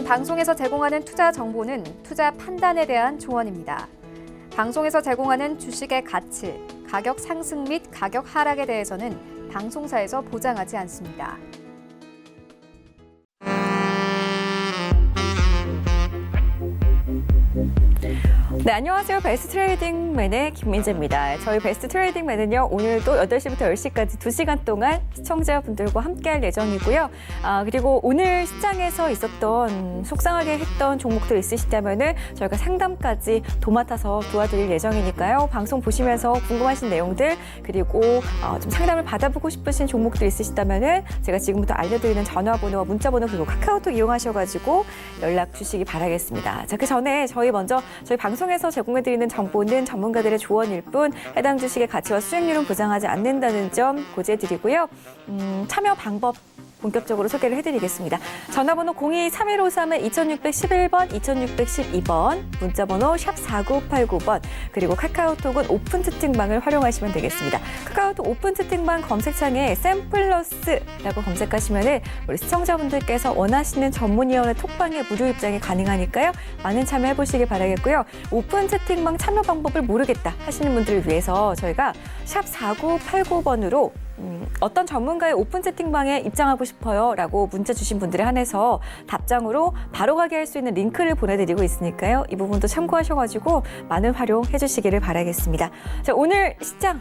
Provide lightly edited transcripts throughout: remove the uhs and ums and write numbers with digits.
방송에서 제공하는 투자 정보는 투자 판단에 대한 조언입니다. 방송에서 제공하는 주식의 가치, 가격 상승 및 가격 하락에 대해서는 방송사에서 보장하지 않습니다. 네, 안녕하세요. 베스트 트레이딩맨의 김민재입니다. 저희 베스트 트레이딩맨은요, 오늘도 8시부터 10시까지 2시간 동안 시청자분들과 함께할 예정이고요. 그리고 오늘 시장에서 있었던 속상하게 했던 종목들 있으시다면은 저희가 상담까지 도맡아서 도와드릴 예정이니까요. 방송 보시면서 궁금하신 내용들, 그리고 좀 상담을 받아보고 싶으신 종목들 있으시다면은 제가 지금부터 알려드리는 전화번호와 문자번호 그리고 카카오톡 이용하셔가지고 연락 주시기 바라겠습니다. 자, 그 전에 저희 방송에서 제공해드리는 정보는 전문가들의 조언일 뿐 해당 주식의 가치와 수익률은 보장하지 않는다는 점 고지해드리고요. 참여 방법 본격적으로 소개를 해드리겠습니다. 전화번호 02-3153-2611번, 2612번, 문자번호 샵4989번, 그리고 카카오톡은 오픈 채팅방을 활용하시면 되겠습니다. 카카오톡 오픈 채팅방 검색창에 샘플러스라고 검색하시면 우리 시청자분들께서 원하시는 전문위원회 톡방에 무료 입장이 가능하니까요. 많은 참여해보시기 바라겠고요. 오픈 채팅방 참여 방법을 모르겠다 하시는 분들을 위해서 저희가 샵4989번으로 어떤 전문가의 오픈 채팅방에 입장하고 싶어요 라고 문자 주신 분들에 한해서 답장으로 바로 가게 할 수 있는 링크를 보내드리고 있으니까요. 이 부분도 참고하셔가지고 많은 활용해 주시기를 바라겠습니다. 자, 오늘 시장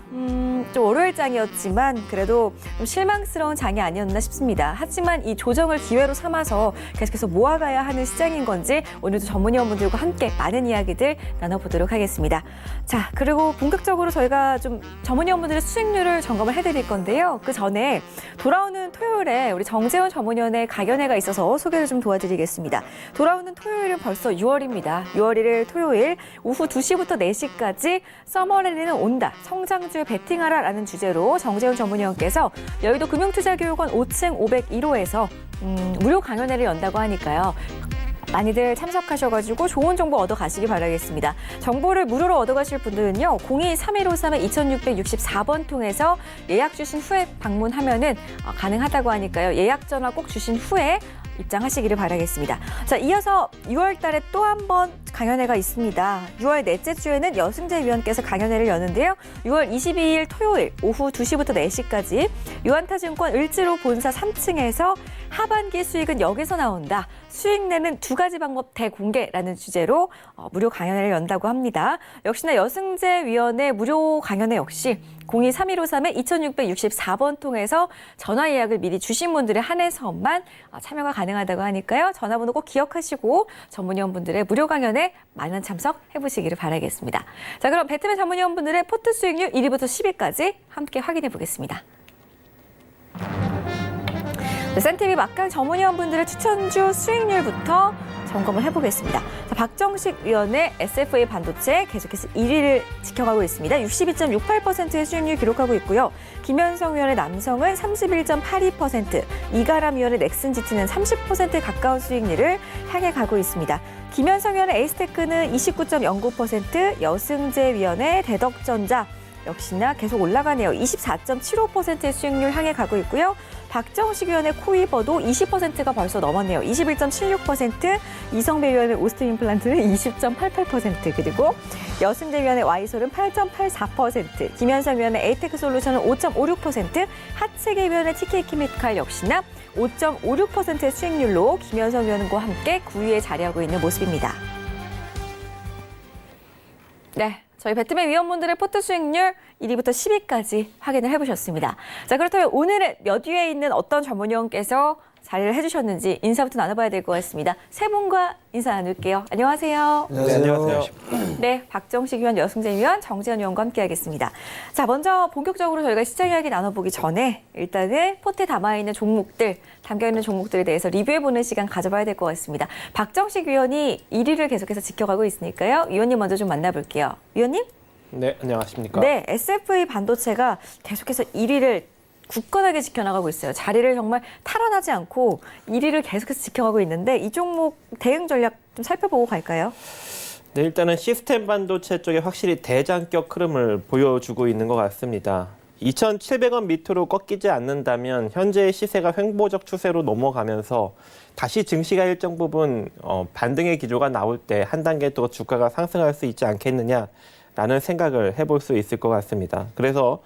좀 월요일장이었지만 그래도 좀 실망스러운 장이 아니었나 싶습니다. 하지만 이 조정을 기회로 삼아서 계속해서 모아가야 하는 시장인 건지 오늘도 전문위원분들과 함께 많은 이야기들 나눠보도록 하겠습니다. 자, 그리고 본격적으로 저희가 좀 전문위원분들의 수익률을 점검을 해드릴 건데요. 그 전에 돌아오는 토요일에 우리 정재원 전문위원의 가견회가 있어서 소개를 좀 도와드리겠습니다. 돌아오는 토요일은 벌써 6월입니다. 6월 1일 토요일 오후 2시부터 4시까지 서머랠리는 온다. 성장주에 베팅하라라는 주제로 정재원 전문위원께서 여의도 금융투자교육원 5층 501호에서 무료 강연회를 연다고 하니까요. 많이들 참석하셔가지고 좋은 정보 얻어가시기 바라겠습니다. 정보를 무료로 얻어가실 분들은요. 02-3153-2664번 통해서 예약 주신 후에 방문하면은 가능하다고 하니까요. 예약 전화 꼭 주신 후에 입장하시기를 바라겠습니다. 자, 이어서 6월 달에 또 한 번 강연회가 있습니다. 6월 넷째 주에는 여승재 위원께서 강연회를 여는데요. 6월 22일 토요일 오후 2시부터 4시까지 유한타증권 을지로 본사 3층에서 하반기 수익은 여기서 나온다. 수익 내는 2가지 방법 대공개라는 주제로 무료 강연회를 연다고 합니다. 역시나 여승재 위원의 무료 강연회 역시 02-3153-2664번 통해서 전화 예약을 미리 주신 분들에 한해서만 참여가 가능하다고 하니까요. 전화번호 꼭 기억하시고 전문위원분들의 무료 강연에 많은 참석해보시기를 바라겠습니다. 자, 그럼 배트맨 전문위원분들의 포트 수익률 1위부터 10위까지 함께 확인해 보겠습니다. 센티비 막강 전문위원분들의 추천주 수익률부터 점검을 해보겠습니다. 자, 박정식 위원의 SFA 반도체 계속해서 1위를 지켜가고 있습니다. 62.68%의 수익률 기록하고 있고요. 김현성 위원의 남성은 31.82%, 이가람 위원의 넥슨지트는 30%에 가까운 수익률을 향해 가고 있습니다. 김현성 위원의 에이스테크는 29.09%, 여승재 위원의 대덕전자 역시나 계속 올라가네요. 24.75%의 수익률 향해 가고 있고요. 박정식 위원의 코이버도 20%가 벌써 넘었네요. 21.76%, 이성배 위원의 오스틴 임플란트는 20.88%, 그리고 여승재 위원의 와이솔은 8.84%, 김현성 위원의 에이테크 솔루션은 5.56%, 하체계 위원의 TK케미칼 역시나 5.56%의 수익률로 김현성 위원과 함께 9위에 자리하고 있는 모습입니다. 네. 저희 배트맨 위원분들의 포트 수익률 1위부터 10위까지 확인을 해보셨습니다. 자, 그렇다면 오늘은 몇 위에 있는 어떤 전문위원께서 자리를 해주셨는지 인사부터 나눠봐야 될 것 같습니다. 세 분과 인사 나눌게요. 안녕하세요. 네, 안녕하세요. 네, 박정식 위원, 여승재 위원, 정재현 위원과 함께하겠습니다. 자, 먼저 본격적으로 저희가 시장 이야기 나눠보기 전에 일단은 포트에 담아있는 종목들, 담겨있는 종목들에 대해서 리뷰해보는 시간 가져봐야 될 것 같습니다. 박정식 위원이 1위를 계속해서 지켜가고 있으니까요. 위원님 먼저 좀 만나볼게요. 위원님? 네, 안녕하십니까. 네, SFA 반도체가 계속해서 1위를 굳건하게 지켜나가고 있어요. 자리를 정말 탈환하지 않고 1위를 계속해서 지켜가고 있는데 이 종목 대응 전략 좀 살펴보고 갈까요? 네, 일단은 시스템 반도체 쪽에 확실히 대장격 흐름을 보여주고 있는 것 같습니다. 2,700원 밑으로 꺾이지 않는다면 현재의 시세가 횡보적 추세로 넘어가면서 다시 증시가 일정 부분 반등의 기조가 나올 때 한 단계 더 주가가 상승할 수 있지 않겠느냐라는 생각을 해볼 수 있을 것 같습니다. 그래서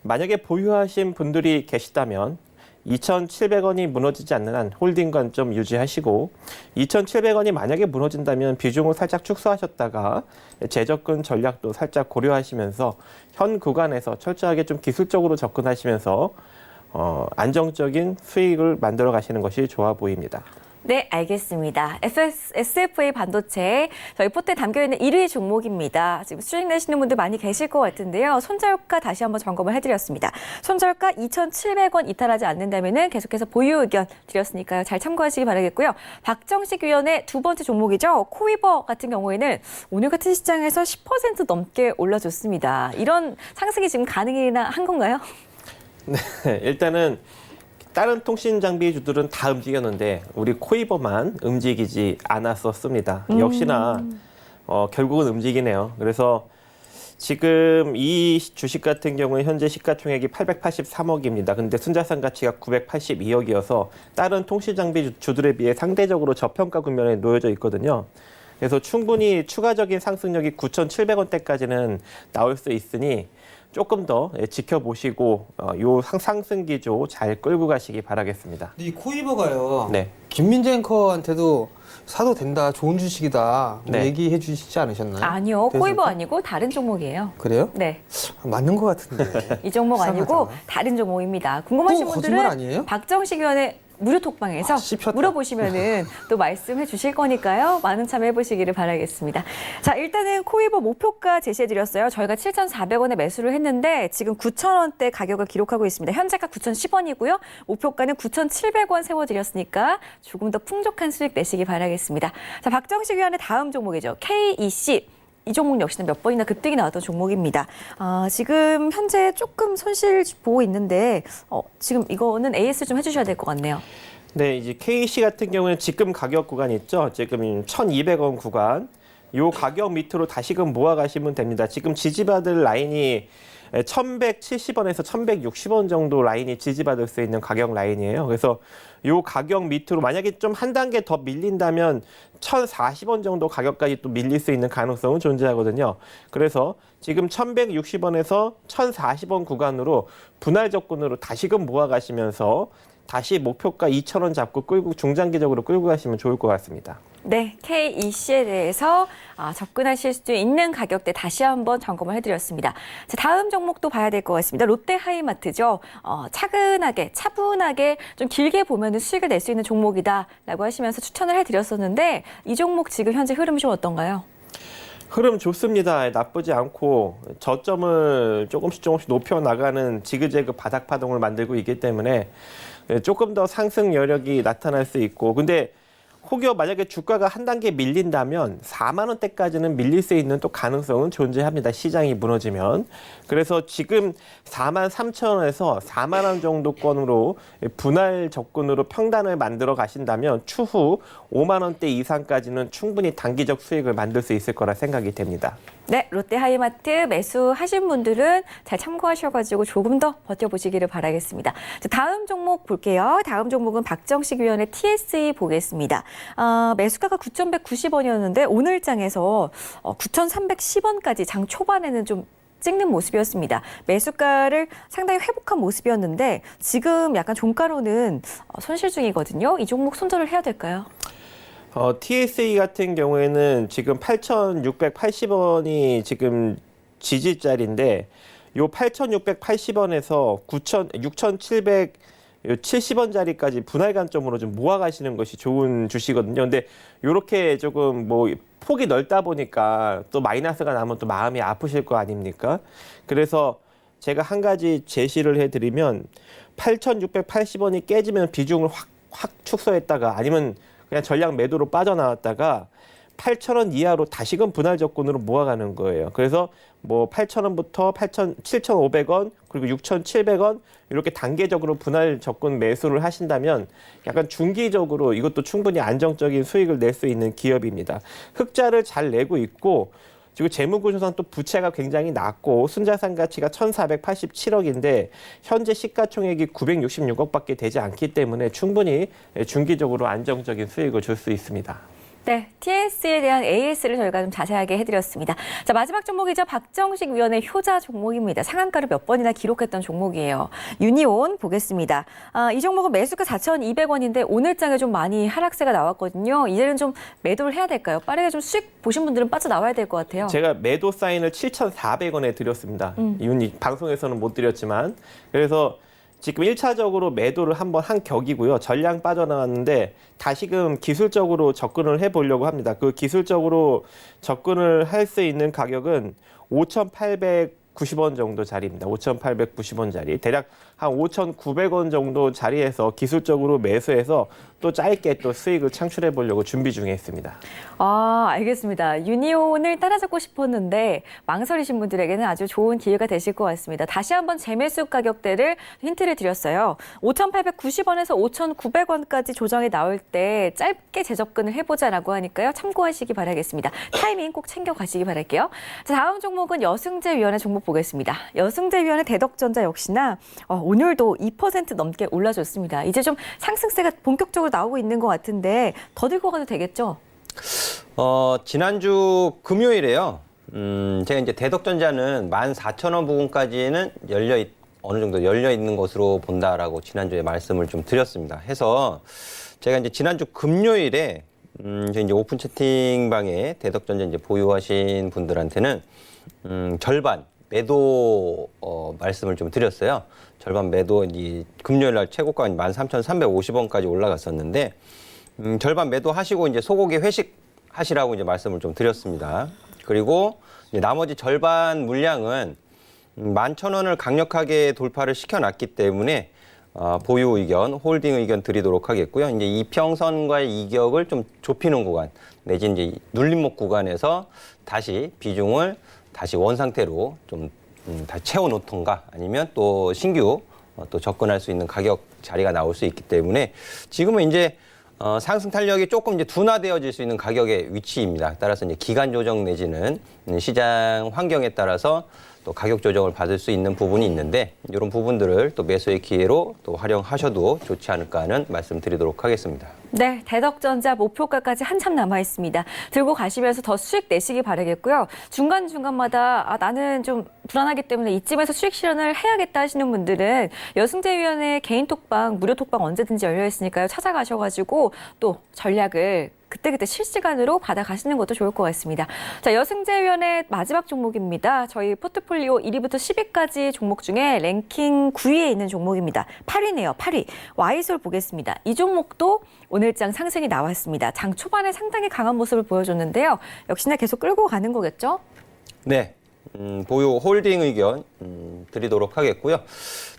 만약에 보유하신 분들이 계시다면 2,700원이 무너지지 않는 한 홀딩 관점 유지하시고 2,700원이 만약에 무너진다면 비중을 살짝 축소하셨다가 재접근 전략도 살짝 고려하시면서 현 구간에서 철저하게 좀 기술적으로 접근하시면서 안정적인 수익을 만들어 가시는 것이 좋아 보입니다. 네, 알겠습니다. SFA 반도체 저희 포트에 담겨있는 1위 종목입니다. 지금 수익 내시는 분들 많이 계실 것 같은데요. 손절가 다시 한번 점검을 해드렸습니다. 손절가 2,700원 이탈하지 않는다면 계속해서 보유 의견 드렸으니까요. 잘 참고하시기 바라겠고요. 박정식 위원의 두 번째 종목이죠. 코이버 같은 경우에는 오늘 같은 시장에서 10% 넘게 올라줬습니다. 이런 상승이 지금 가능이나 한 건가요? 네, 일단은 다른 통신 장비주들은 다 움직였는데 우리 코이버만 움직이지 않았었습니다. 역시나 결국은 움직이네요. 그래서 지금 이 주식 같은 경우는 현재 시가총액이 883억입니다. 근데 순자산 가치가 982억이어서 다른 통신 장비주들에 비해 상대적으로 저평가 국면에 놓여져 있거든요. 그래서 충분히 추가적인 상승력이 9,700원대까지는 나올 수 있으니 조금 더 지켜보시고 요 상승 기조 잘 끌고 가시기 바라겠습니다. 근데 이 코이버가요. 네. 김민재 앵커한테도 사도 된다, 좋은 주식이다 뭐 네. 얘기해 주시지 않으셨나요? 아니요. 그래서 코이버 아니고 다른 종목이에요. 그래요? 네. 맞는 것 같은데. 이 종목 아니고 이상하잖아. 다른 종목입니다. 궁금하신 또 분들은 거짓말 아니에요? 박정식 위원의 무료 톡방에서 씹혔다. 물어보시면은 또 말씀해 주실 거니까요. 많은 참여해 보시기를 바라겠습니다. 자, 일단은 코이버 목표가 제시해 드렸어요. 저희가 7,400원에 매수를 했는데 지금 9,000원대 가격을 기록하고 있습니다. 현재가 9,010원이고요. 목표가는 9,700원 세워 드렸으니까 조금 더 풍족한 수익 내시기 바라겠습니다. 자, 박정식 위원의 다음 종목이죠. KEC. 이 종목 역시나 몇 번이나 급등이 나왔던 종목입니다. 지금 현재 조금 손실 보고 있는데 지금 이거는 AS 좀 해주셔야 될 것 같네요. 네, 이제 KC 같은 경우는 지금 가격 구간 있죠. 지금 1,200원 구간. 요 가격 밑으로 다시금 모아가시면 됩니다. 지금 지지받을 라인이 1,170원에서 1,160원 정도 라인이 지지받을 수 있는 가격 라인이에요. 그래서 요 가격 밑으로 만약에 좀 한 단계 더 밀린다면 1,040원 정도 가격까지 또 밀릴 수 있는 가능성은 존재하거든요. 그래서 지금 1,160원에서 1,040원 구간으로 분할 접근으로 다시금 모아가시면서 다시 목표가 2,000원 잡고 중장기적으로 끌고 가시면 좋을 것 같습니다. 네, KEC에 대해서 접근하실 수 있는 가격대 다시 한번 점검을 해드렸습니다. 자, 다음 종목도 봐야 될 것 같습니다. 롯데 하이마트죠. 차근하게, 차분하게 좀 길게 보면 수익을 낼 수 있는 종목이다라고 하시면서 추천을 해드렸었는데 이 종목 지금 현재 흐름이 좀 어떤가요? 흐름 좋습니다. 나쁘지 않고 저점을 조금씩 높여나가는 지그재그 바닥 파동을 만들고 있기 때문에 조금 더 상승 여력이 나타날 수 있고 근데 혹여 만약에 주가가 한 단계 밀린다면 4만 원대까지는 밀릴 수 있는 또 가능성은 존재합니다. 시장이 무너지면. 그래서 지금 4만 3천 원에서 4만 원 정도권으로 분할 접근으로 평단을 만들어 가신다면 추후 5만 원대 이상까지는 충분히 단기적 수익을 만들 수 있을 거라 생각이 됩니다. 네, 롯데 하이마트 매수하신 분들은 잘 참고하셔가지고 조금 더 버텨보시기를 바라겠습니다. 자, 다음 종목 볼게요. 다음 종목은 박정식 위원의 TSE 보겠습니다. 매수가가 9,190원이었는데 오늘 장에서 9,310원까지 장 초반에는 좀 찍는 모습이었습니다. 매수가를 상당히 회복한 모습이었는데 지금 약간 종가로는 손실 중이거든요. 이 종목 손절을 해야 될까요? TSE 같은 경우에는 지금 8,680원이 지금 지지자리인데 요 8,680원에서 6,770원짜리까지 분할 관점으로 좀 모아가시는 것이 좋은 주시거든요. 근데 요렇게 조금 뭐 폭이 넓다 보니까 또 마이너스가 나면 또 마음이 아프실 거 아닙니까? 그래서 제가 한 가지 제시를 해드리면 8,680원이 깨지면 비중을 확 축소했다가 아니면 그냥 전량 매도로 빠져나왔다가 8,000원 이하로 다시금 분할 접근으로 모아가는 거예요. 그래서 뭐 8,000원부터 7,500원 그리고 6,700원 이렇게 단계적으로 분할 접근 매수를 하신다면 약간 중기적으로 이것도 충분히 안정적인 수익을 낼 수 있는 기업입니다. 흑자를 잘 내고 있고 그리고 재무구조상 또 부채가 굉장히 낮고 순자산 가치가 1,487억인데 현재 시가총액이 966억밖에 되지 않기 때문에 충분히 중기적으로 안정적인 수익을 줄 수 있습니다. 네, TS에 대한 AS를 저희가 좀 자세하게 해드렸습니다. 자, 마지막 종목이죠. 박정식 위원의 효자 종목입니다. 상한가를 몇 번이나 기록했던 종목이에요. 유니온 보겠습니다. 이 종목은 매수가 4,200원인데 오늘장에 좀 많이 하락세가 나왔거든요. 이제는 좀 매도를 해야 될까요? 빠르게 좀 수익 보신 분들은 빠져나와야 될 것 같아요. 제가 매도 사인을 7,400원에 드렸습니다. 이분이 방송에서는 못 드렸지만 그래서 지금 1차적으로 매도를 한번 한 격이고요. 전량 빠져나왔는데 다시금 기술적으로 접근을 해보려고 합니다. 그 기술적으로 접근을 할 수 있는 가격은 5,890원 정도 자리입니다. 5,890원 자리. 대략 한 5,900원 정도 자리에서 기술적으로 매수해서 또 짧게 또 수익을 창출해 보려고 준비 중에 있습니다. 알겠습니다. 유니온을 따라잡고 싶었는데 망설이신 분들에게는 아주 좋은 기회가 되실 것 같습니다. 다시 한번 재매수 가격대를 힌트를 드렸어요. 5,890원에서 5,900원까지 조정이 나올 때 짧게 재접근을 해보자라고 하니까요. 참고하시기 바라겠습니다. 타이밍 꼭 챙겨가시기 바랄게요. 자, 다음 종목은 여승제위원회 종목 보겠습니다. 여승제위원회 대덕전자 역시나 오늘도 2% 넘게 올라줬습니다. 이제 좀 상승세가 본격적으로 나오고 있는 것 같은데 더 들고 가도 되겠죠? 지난주 금요일에요. 제가 이제 대덕전자는 14,000원 부근까지는 어느 정도 열려 있는 것으로 본다라고 지난주에 말씀을 좀 드렸습니다. 해서 제가 이제 지난주 금요일에 저희 이제 오픈 채팅방에 대덕전자 이제 보유하신 분들한테는 절반 매도 말씀을 좀 드렸어요. 절반 매도 이 금요일 날 최고가 13,350원까지 올라갔었는데 절반 매도하시고 이제 소고기 회식하시라고 이제 말씀을 좀 드렸습니다. 그리고 이제 나머지 절반 물량은 11,000원을 강력하게 돌파를 시켜놨기 때문에 보유 의견, 홀딩 의견 드리도록 하겠고요. 이제 이평선과의 이격을 좀 좁히는 구간 내지 이제 눌림목 구간에서 다시 비중을 다시 원상태로 좀 다 채워놓던가 아니면 또 신규 또 접근할 수 있는 가격 자리가 나올 수 있기 때문에 지금은 이제 상승 탄력이 조금 이제 둔화되어질 수 있는 가격의 위치입니다. 따라서 이제 기간 조정 내지는 시장 환경에 따라서 또 가격 조정을 받을 수 있는 부분이 있는데 이런 부분들을 또 매수의 기회로 또 활용하셔도 좋지 않을까 하는 말씀드리도록 하겠습니다. 네, 대덕전자 목표가까지 한참 남아 있습니다. 들고 가시면서 더 수익 내시기 바라겠고요. 중간중간마다 나는 좀 불안하기 때문에 이쯤에서 수익 실현을 해야겠다 하시는 분들은 여승제위원회 개인 톡방, 무료 톡방 언제든지 열려 있으니까요. 찾아가셔가지고 또 전략을 그때그때 실시간으로 받아가시는 것도 좋을 것 같습니다. 자, 여승제위원회 마지막 종목입니다. 저희 포트폴리오 1위부터 10위까지 종목 중에 랭킹 9위에 있는 종목입니다. 8위네요. 8위. 와이솔 보겠습니다. 이 종목도 오늘장 상승이 나왔습니다. 장 초반에 상당히 강한 모습을 보여줬는데요. 역시나 계속 끌고 가는 거겠죠? 네. 보유 홀딩 의견 드리도록 하겠고요.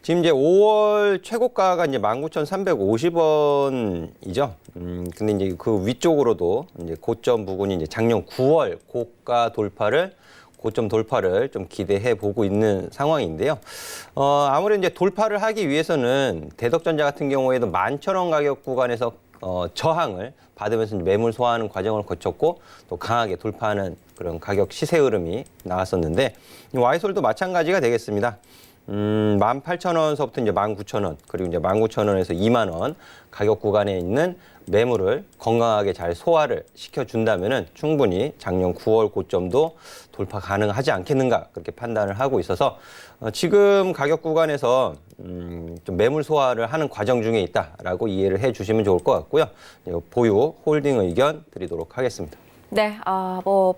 지금 이제 5월 최고가가 이제 19,350원이죠. 근데 이제 그 위쪽으로도 이제 고점 부근이 이제 작년 9월 고점 돌파를 좀 기대해 보고 있는 상황인데요. 아무래도 이제 돌파를 하기 위해서는 대덕전자 같은 경우에도 11,000원 가격 구간에서 저항을 받으면서 매물 소화하는 과정을 거쳤고 또 강하게 돌파하는 그런 가격 시세 흐름이 나왔었는데 와이솔도 마찬가지가 되겠습니다. 18,000원서부터 이제 19,000원 그리고 이제 19,000원에서 2만 원 가격 구간에 있는 매물을 건강하게 잘 소화를 시켜준다면은 충분히 작년 9월 고점도 돌파 가능하지 않겠는가 그렇게 판단을 하고 있어서 지금 가격 구간에서 좀 매물 소화를 하는 과정 중에 있다라고 이해를 해주시면 좋을 것 같고요. 보유 홀딩 의견 드리도록 하겠습니다. 네,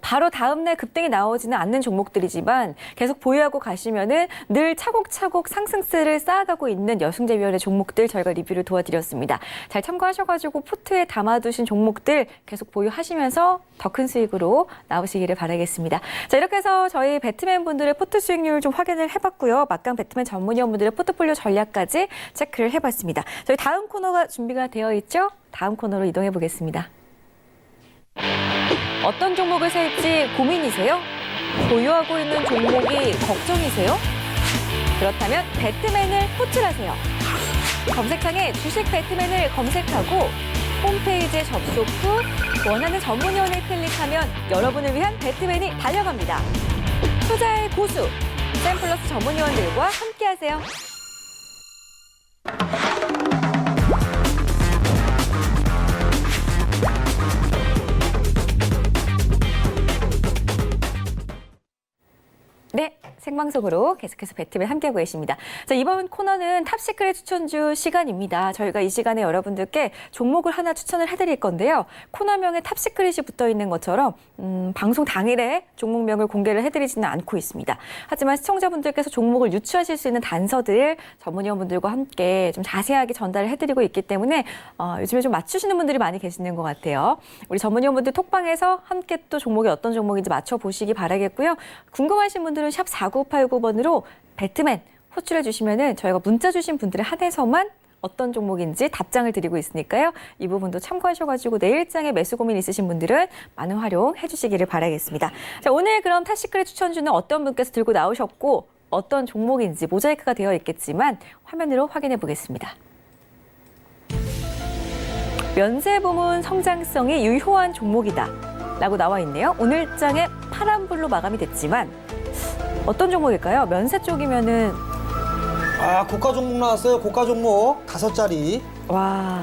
바로 다음날 급등이 나오지는 않는 종목들이지만 계속 보유하고 가시면은 늘 차곡차곡 상승세를 쌓아가고 있는 여승제위원회 종목들 저희가 리뷰를 도와드렸습니다. 잘 참고하셔가지고 포트에 담아두신 종목들 계속 보유하시면서 더 큰 수익으로 나오시기를 바라겠습니다. 자, 이렇게 해서 저희 배트맨 분들의 포트 수익률 좀 확인을 해봤고요. 막강 배트맨 전문위원분들의 포트폴리오 전략까지 체크를 해봤습니다. 저희 다음 코너가 준비가 되어 있죠? 다음 코너로 이동해 보겠습니다. 어떤 종목을 살지 고민이세요? 보유하고 있는 종목이 걱정이세요? 그렇다면 배트맨을 호출하세요. 검색창에 주식 배트맨을 검색하고 홈페이지에 접속 후 원하는 전문위원을 클릭하면 여러분을 위한 배트맨이 달려갑니다. 투자의 고수, 샘플러스 전문위원들과 함께하세요. 네, 생방송으로 계속해서 배트맨 함께하고 계십니다. 자, 이번 코너는 탑시크릿 추천주 시간입니다. 저희가 이 시간에 여러분들께 종목을 하나 추천을 해드릴 건데요. 코너명에 탑시크릿이 붙어있는 것처럼 방송 당일에 종목명을 공개를 해드리지는 않고 있습니다. 하지만 시청자분들께서 종목을 유추하실 수 있는 단서들 전문위원분들과 함께 좀 자세하게 전달을 해드리고 있기 때문에 요즘에 좀 맞추시는 분들이 많이 계시는 것 같아요. 우리 전문위원분들 톡방에서 함께 또 종목이 어떤 종목인지 맞춰보시기 바라겠고요. 궁금하신 분들은 샵 4989번으로 배트맨 호출해 주시면은 저희가 문자 주신 분들에 한해서만 어떤 종목인지 답장을 드리고 있으니까요. 이 부분도 참고하셔가지고 내일장에 매수 고민 있으신 분들은 많은 활용해 주시기를 바라겠습니다. 자, 오늘 그럼 탑시크릿 추천주는 어떤 분께서 들고 나오셨고 어떤 종목인지 모자이크가 되어 있겠지만 화면으로 확인해 보겠습니다. 면세부문 성장성이 유효한 종목이다 라고 나와 있네요. 오늘장에 파란불로 마감이 됐지만 어떤 종목일까요? 면세 쪽이면은 아, 고가 종목 나왔어요. 고가 종목 5자리. 와,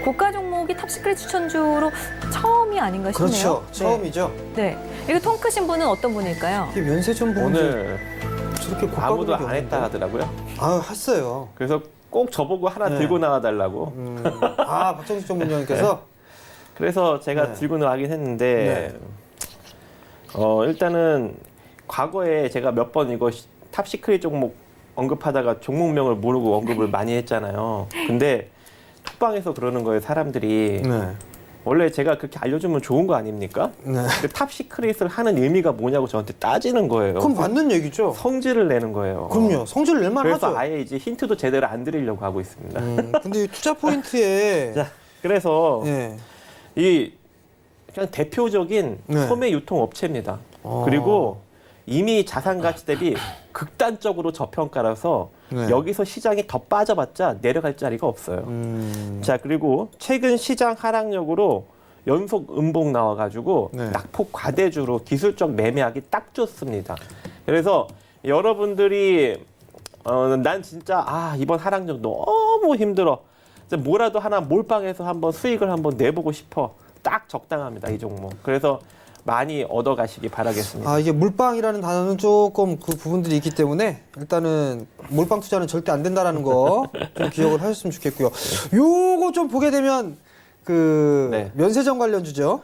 고가 종목이 탑시크릿 추천주로 처음이 아닌가 싶네요. 그렇죠. 네. 처음이죠. 네. 이거 통 크신 분은 어떤 분일까요? 이게 면세점 보면 오늘 저렇게 고가 아무도 종목이 안 했다 없는데. 하더라고요. 아, 했어요. 그래서 꼭 저보고 하나 네. 들고 나와달라고. 아, 박정식 전문위원께서 그래서 제가 네. 들고 나가긴 했는데 일단은 과거에 제가 몇 번 이거 탑시크릿 종목 언급하다가 종목명을 모르고 언급을 많이 했잖아요. 근데 톡방에서 그러는 거예요, 사람들이. 네. 원래 제가 그렇게 알려주면 좋은 거 아닙니까? 네. 그 탑시크릿을 하는 의미가 뭐냐고 저한테 따지는 거예요. 그럼 맞는 얘기죠. 성질을 내는 거예요. 그럼요. 성질을 낼만 그래서 하죠. 아예 이제 힌트도 제대로 안 드리려고 하고 있습니다. 근데 이 투자 포인트에 자, 그래서 예. 이 그냥 대표적인 네. 소매 유통 업체입니다. 어. 그리고 이미 자산 가치 대비 극단적으로 저평가라서 네. 여기서 시장이 더 빠져봤자 내려갈 자리가 없어요. 자, 그리고 최근 시장 하락력으로 연속 음봉 나와가지고 네. 낙폭 과대주로 기술적 매매하기 딱 좋습니다. 그래서 여러분들이 난 진짜 이번 하락력 너무 힘들어. 뭐라도 하나 몰빵해서 한번 수익을 한번 내보고 싶어. 딱 적당합니다, 이 종목. 그래서 많이 얻어가시기 바라겠습니다. 아, 이게 몰빵이라는 단어는 조금 그 부분들이 있기 때문에 일단은 몰빵 투자는 절대 안 된다라는 거 좀 기억을 하셨으면 좋겠고요. 요거 좀 보게 되면 그 네. 면세점 관련주죠.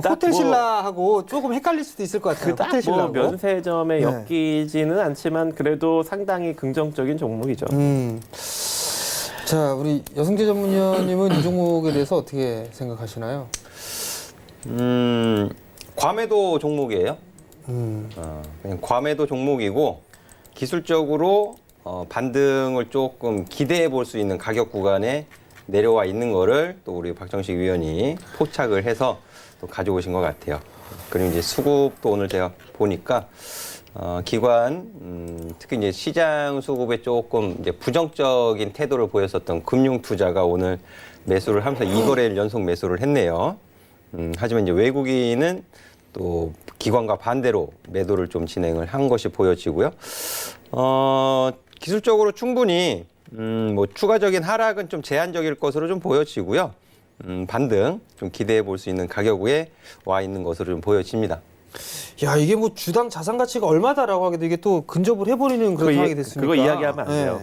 딱 호텔 뭐- 신라하고 조금 헷갈릴 수도 있을 것 같아요. 그닥 호텔 뭐 신라하고. 면세점에 네. 엮이지는 않지만 그래도 상당히 긍정적인 종목이죠. 자, 우리 여승재 전문위원님은 이 종목에 대해서 어떻게 생각하시나요? 과매도 종목이에요. 그냥 과매도 종목이고 기술적으로 반등을 조금 기대해 볼 수 있는 가격 구간에 내려와 있는 거를 또 우리 박정식 위원이 포착을 해서 또 가져오신 것 같아요. 그리고 이제 수급도 오늘 제가 보니까 기관 특히 이제 시장 수급에 조금 이제 부정적인 태도를 보였었던 금융 투자가 오늘 매수를 하면서 2거래일 연속 매수를 했네요. 하지만 이제 외국인은 또 기관과 반대로 매도를 좀 진행을 한 것이 보여지고요. 기술적으로 충분히 뭐 추가적인 하락은 좀 제한적일 것으로 좀 보여지고요. 반등 좀 기대해 볼 수 있는 가격에 와 있는 것으로 좀 보여집니다. 야, 이게 뭐 주당 자산 가치가 얼마다라고 하게 이게 또 근접을 해버리는 그런 상황이 됐으니까. 그거 이야기하면 안 돼요.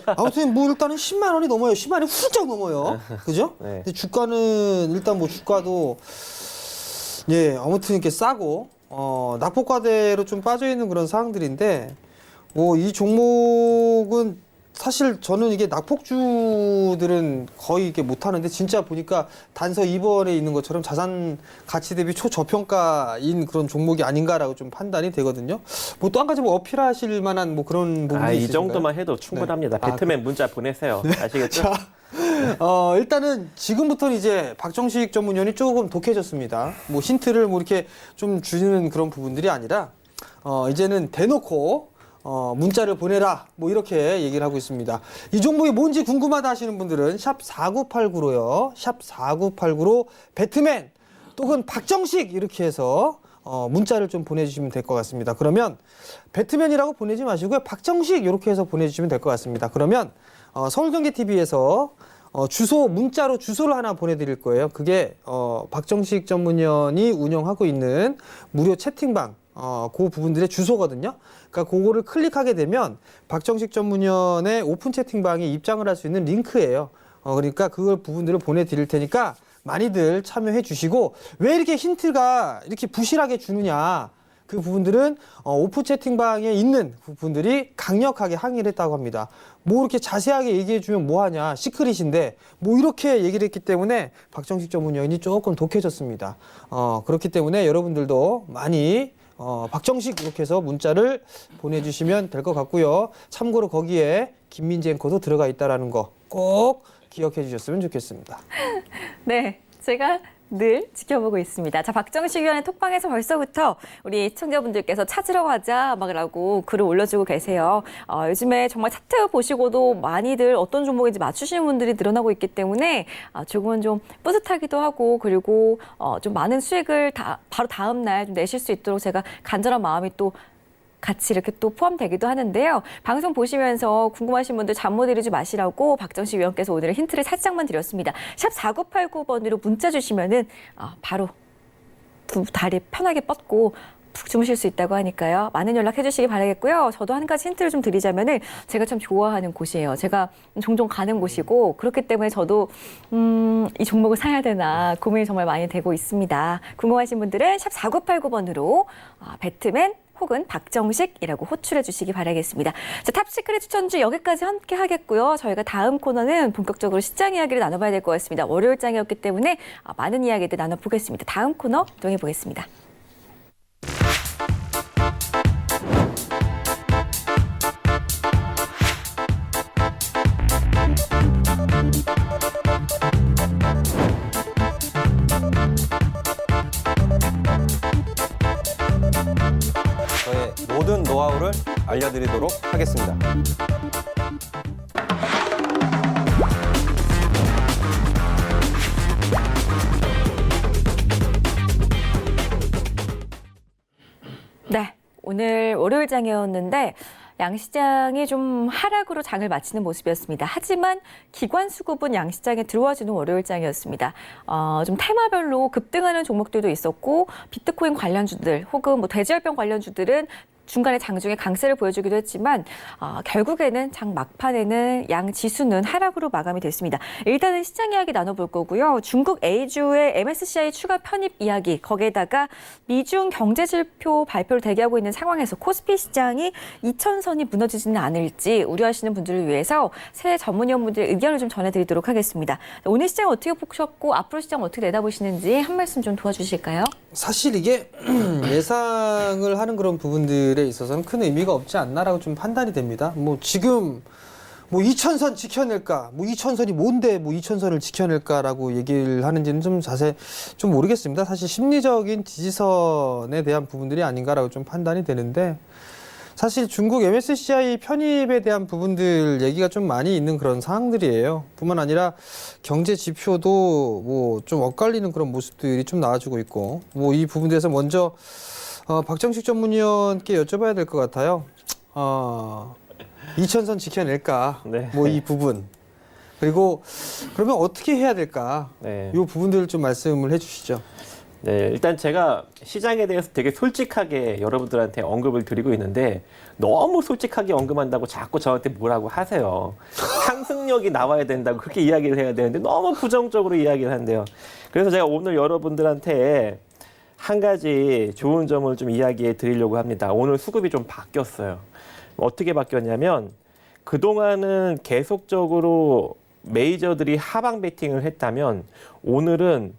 아무튼 뭐 일단은 10만 원이 넘어요. 10만 원이 훌쩍 넘어요. 그죠? 네. 근데 주가는 일단 뭐 주가도 예, 아무튼 이렇게 싸고 낙폭과대로 좀 빠져 있는 그런 상황들인데 뭐 이 종목은 사실 저는 이게 낙폭주들은 거의 이게 못하는데 진짜 보니까 단서 2번에 있는 것처럼 자산 가치 대비 초저평가인 그런 종목이 아닌가라고 좀 판단이 되거든요. 뭐 또 한 가지 뭐 어필하실 만한 뭐 그런 부분이 이 있으신가요? 정도만 해도 충분합니다. 네. 배트맨 문자 보내세요. 아시겠죠? 자, 일단은 지금부터는 이제 박정식 전문위원이 조금 독해졌습니다. 뭐 힌트를 뭐 이렇게 좀 주는 그런 부분들이 아니라 이제는 대놓고 문자를 보내라. 뭐 이렇게 얘기를 하고 있습니다. 이 종목이 뭔지 궁금하다 하시는 분들은 샵 4989로요. 샵 4989로 배트맨 또는 박정식 이렇게 해서 문자를 좀 보내주시면 될 것 같습니다. 그러면 배트맨이라고 보내지 마시고요. 박정식 이렇게 해서 보내주시면 될 것 같습니다. 그러면 서울경제TV에서 문자로 주소를 하나 보내드릴 거예요. 그게 박정식 전문위원이 운영하고 있는 무료 채팅방 그 부분들의 주소거든요. 그러니까 그거를 클릭하게 되면 박정식 전문위원의 오픈 채팅방에 입장을 할 수 있는 링크예요. 그러니까 그 부분들을 보내드릴 테니까 많이들 참여해 주시고, 왜 이렇게 힌트가 이렇게 부실하게 주느냐, 그 부분들은 오픈 채팅방에 있는 부분들이 강력하게 항의를 했다고 합니다. 뭐 이렇게 자세하게 얘기해 주면 뭐하냐, 시크릿인데 뭐 이렇게 얘기를 했기 때문에 박정식 전문위원이 조금 독해졌습니다. 그렇기 때문에 여러분들도 많이 박정식 이렇게 해서 문자를 보내주시면 될 것 같고요. 참고로 거기에 김민지 앵커도 들어가 있다는 거 꼭 기억해 주셨으면 좋겠습니다. 네, 제가 늘 지켜보고 있습니다. 자, 박정식 위원의 톡방에서 벌써부터 우리 시청자분들께서 찾으러 가자 막이라고 글을 올려주고 계세요. 요즘에 정말 차트 보시고도 많이들 어떤 종목인지 맞추시는 분들이 늘어나고 있기 때문에 조금은 좀 뿌듯하기도 하고, 그리고 좀 많은 수익을 바로 다음 날 좀 내실 수 있도록 제가 간절한 마음이 또 같이 이렇게 또 포함되기도 하는데요. 방송 보시면서 궁금하신 분들 잠 못 이루지 마시라고 박정식 위원께서 오늘 힌트를 살짝만 드렸습니다. 샵 4989번으로 문자 주시면은 바로 두 다리 편하게 뻗고 푹 주무실 수 있다고 하니까요. 많은 연락해 주시기 바라겠고요. 저도 한 가지 힌트를 좀 드리자면은 제가 참 좋아하는 곳이에요. 제가 종종 가는 곳이고, 그렇기 때문에 저도 이 종목을 사야 되나 고민이 정말 많이 되고 있습니다. 궁금하신 분들은 샵 4989번으로 배트맨 혹은 박정식이라고 호출해 주시기 바라겠습니다. 자, 탑시크릿 추천주 여기까지 함께 하겠고요. 저희가 다음 코너는 본격적으로 시장 이야기를 나눠봐야 될 것 같습니다. 월요일장이었기 때문에 많은 이야기들 나눠보겠습니다. 다음 코너 이동해 보겠습니다. 저의 모든 노하우를 알려드리도록 하겠습니다. 네, 오늘 월요일장이었는데 양시장이 좀 하락으로 장을 마치는 모습이었습니다. 하지만 기관 수급은 양시장에 들어와주는 월요일장이었습니다. 좀 테마별로 급등하는 종목들도 있었고, 비트코인 관련주들 혹은 뭐 돼지열병 관련주들은 중간에 장중에 강세를 보여주기도 했지만 결국에는 장 막판에는 양 지수는 하락으로 마감이 됐습니다. 일단은 시장 이야기 나눠볼 거고요. 중국 A주의 MSCI 추가 편입 이야기, 거기에다가 미중 경제지표 발표를 대기하고 있는 상황에서 코스피 시장이 2000선이 무너지지는 않을지 우려하시는 분들을 위해서 새 전문위원분들의 의견을 좀 전해드리도록 하겠습니다. 오늘 시장 어떻게 보셨고 앞으로 시장 어떻게 내다보시는지 한 말씀 좀 도와주실까요? 사실 이게 예상을 하는 그런 부분들에 있어서는 큰 의미가 없지 않나라고 좀 판단이 됩니다. 뭐 지금 뭐 2000선 지켜낼까, 뭐 2000선이 뭔데 뭐 2000선을 지켜낼까라고 얘기를 하는지는 좀 자세히 좀 모르겠습니다. 사실 심리적인 지지선에 대한 부분들이 아닌가라고 좀 판단이 되는데, 사실 중국 MSCI 편입에 대한 부분들 얘기가 좀 많이 있는 그런 상황들이에요. 뿐만 아니라 경제 지표도 뭐 좀 엇갈리는 그런 모습들이 좀 나와주고 있고, 뭐 이 부분에 대해서 먼저 박정식 전문위원께 여쭤봐야 될 것 같아요. 2000선 지켜낼까? 네. 뭐 이 부분. 그리고 그러면 어떻게 해야 될까? 네. 이 부분들을 좀 말씀을 해주시죠. 네, 일단 제가 시장에 대해서 되게 솔직하게 여러분들한테 언급을 드리고 있는데, 너무 솔직하게 언급한다고 자꾸 저한테 뭐라고 하세요. 상승력이 나와야 된다고 그렇게 이야기를 해야 되는데 너무 부정적으로 이야기를 한대요. 그래서 제가 오늘 여러분들한테 한 가지 좋은 점을 좀 이야기해 드리려고 합니다. 오늘 수급이 좀 바뀌었어요. 어떻게 바뀌었냐면, 그동안은 계속적으로 메이저들이 하방 베팅을 했다면 오늘은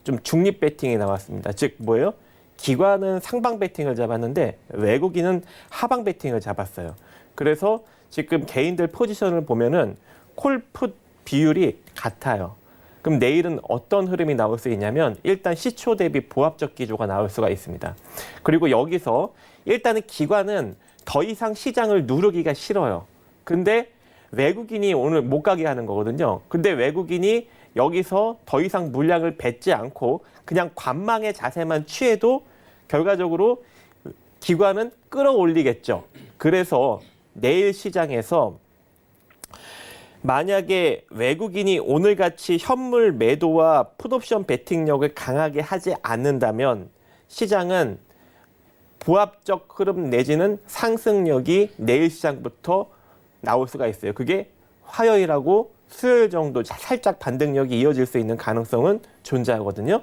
좀 중립 베팅이 나왔습니다. 즉 뭐예요? 기관은 상방 베팅을 잡았는데 외국인은 하방 베팅을 잡았어요. 그래서 지금 개인들 포지션을 보면은 콜풋 비율이 같아요. 그럼 내일은 어떤 흐름이 나올 수 있냐면, 일단 시초 대비 보합적 기조가 나올 수가 있습니다. 그리고 여기서 일단은 기관은 더 이상 시장을 누르기가 싫어요. 근데 외국인이 오늘 못 가게 하는 거거든요. 근데 외국인이 여기서 더 이상 물량을 뱉지 않고 그냥 관망의 자세만 취해도 결과적으로 기관은 끌어올리겠죠. 그래서 내일 시장에서 만약에 외국인이 오늘같이 현물 매도와 풋옵션 베팅력을 강하게 하지 않는다면 시장은 보합적 흐름 내지는 상승력이 내일 시장부터 나올 수가 있어요. 그게 화요일하고 수요일 정도 살짝 반등력이 이어질 수 있는 가능성은 존재하거든요.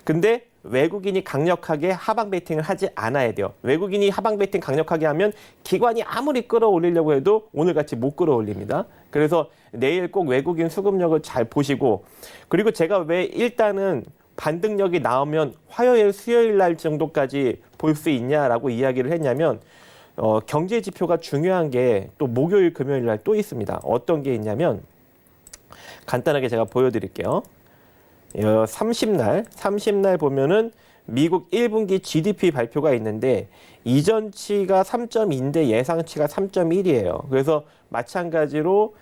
근데 외국인이 강력하게 하방 베팅을 하지 않아야 돼요. 외국인이 하방 베팅 강력하게 하면 기관이 아무리 끌어올리려고 해도 오늘같이 못 끌어올립니다. 그래서 내일 꼭 외국인 수급력을 잘 보시고, 그리고 제가 왜 일단은 반등력이 나오면 화요일, 수요일 날 정도까지 볼 수 있냐라고 이야기를 했냐면 경제 지표가 중요한 게 또 목요일, 금요일 날 또 있습니다. 어떤 게 있냐면 간단하게 제가 보여드릴게요. 30날 보면은 미국 1분기 GDP 발표가 있는데 이전치가 3.2인데 예상치가 3.1이에요. 그래서 마찬가지로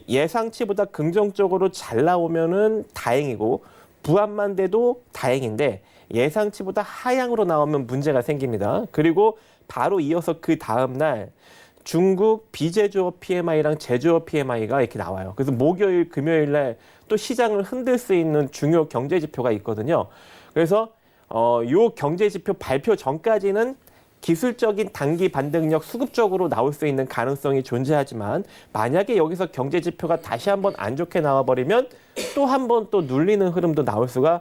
예상치보다 긍정적으로 잘 나오면은 다행이고 부합만 돼도 다행인데 예상치보다 하향으로 나오면 문제가 생깁니다. 그리고 바로 이어서 그 다음 날 중국 비제조업 PMI랑 제조업 PMI가 이렇게 나와요. 그래서 목요일, 금요일 날 또 시장을 흔들 수 있는 중요 경제 지표가 있거든요. 그래서 요 경제 지표 발표 전까지는 기술적인 단기 반등력 수급적으로 나올 수 있는 가능성이 존재하지만 만약에 여기서 경제 지표가 다시 한번 안 좋게 나와버리면 또 한 번 또 눌리는 흐름도 나올 수가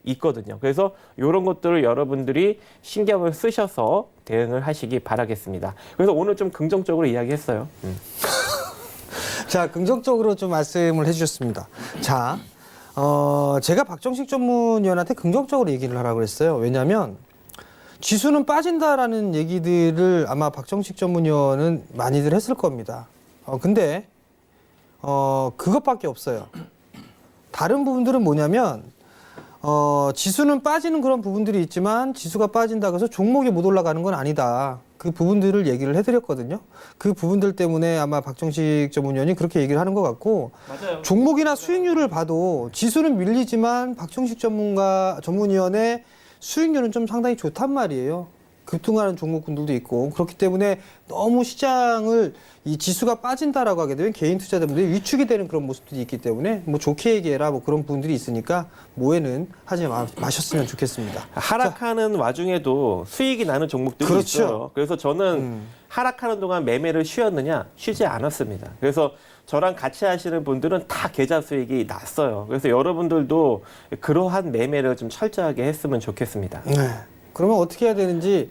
있거든요. 그래서 이런 것들을 여러분들이 신경을 쓰셔서 대응을 하시기 바라겠습니다. 그래서 오늘 좀 긍정적으로 이야기했어요. 자, 긍정적으로 좀 말씀을 해주셨습니다. 자, 제가 박정식 전문위원한테 긍정적으로 얘기를 하라고 그랬어요. 왜냐하면 지수는 빠진다라는 얘기들을 아마 박정식 전문위원은 많이들 했을 겁니다. 근데 그것밖에 없어요. 다른 부분들은 뭐냐면 지수는 빠지는 그런 부분들이 있지만 지수가 빠진다고 해서 종목이 못 올라가는 건 아니다. 그 부분들을 얘기를 해드렸거든요. 그 부분들 때문에 아마 박정식 전문위원이 그렇게 얘기를 하는 것 같고, 맞아요. 종목이나 수익률을 봐도 지수는 밀리지만 박정식 전문위원의 수익률은 좀 상당히 좋단 말이에요. 급등하는 종목군들도 있고, 그렇기 때문에 너무 시장을 이 지수가 빠진다라고 하게 되면 개인 투자자분들이 위축이 되는 그런 모습들이 있기 때문에 뭐 좋게 얘기해라 뭐 그런 부분들이 있으니까 모해는 하지 마셨으면 좋겠습니다. 하락하는 와중에도 수익이 나는 종목들이 그렇죠. 있어요. 그래서 저는 하락하는 동안 매매를 쉬었느냐? 쉬지 않았습니다. 그래서 저랑 같이 하시는 분들은 다 계좌 수익이 났어요. 그래서 여러분들도 그러한 매매를 좀 철저하게 했으면 좋겠습니다. 네. 그러면 어떻게 해야 되는지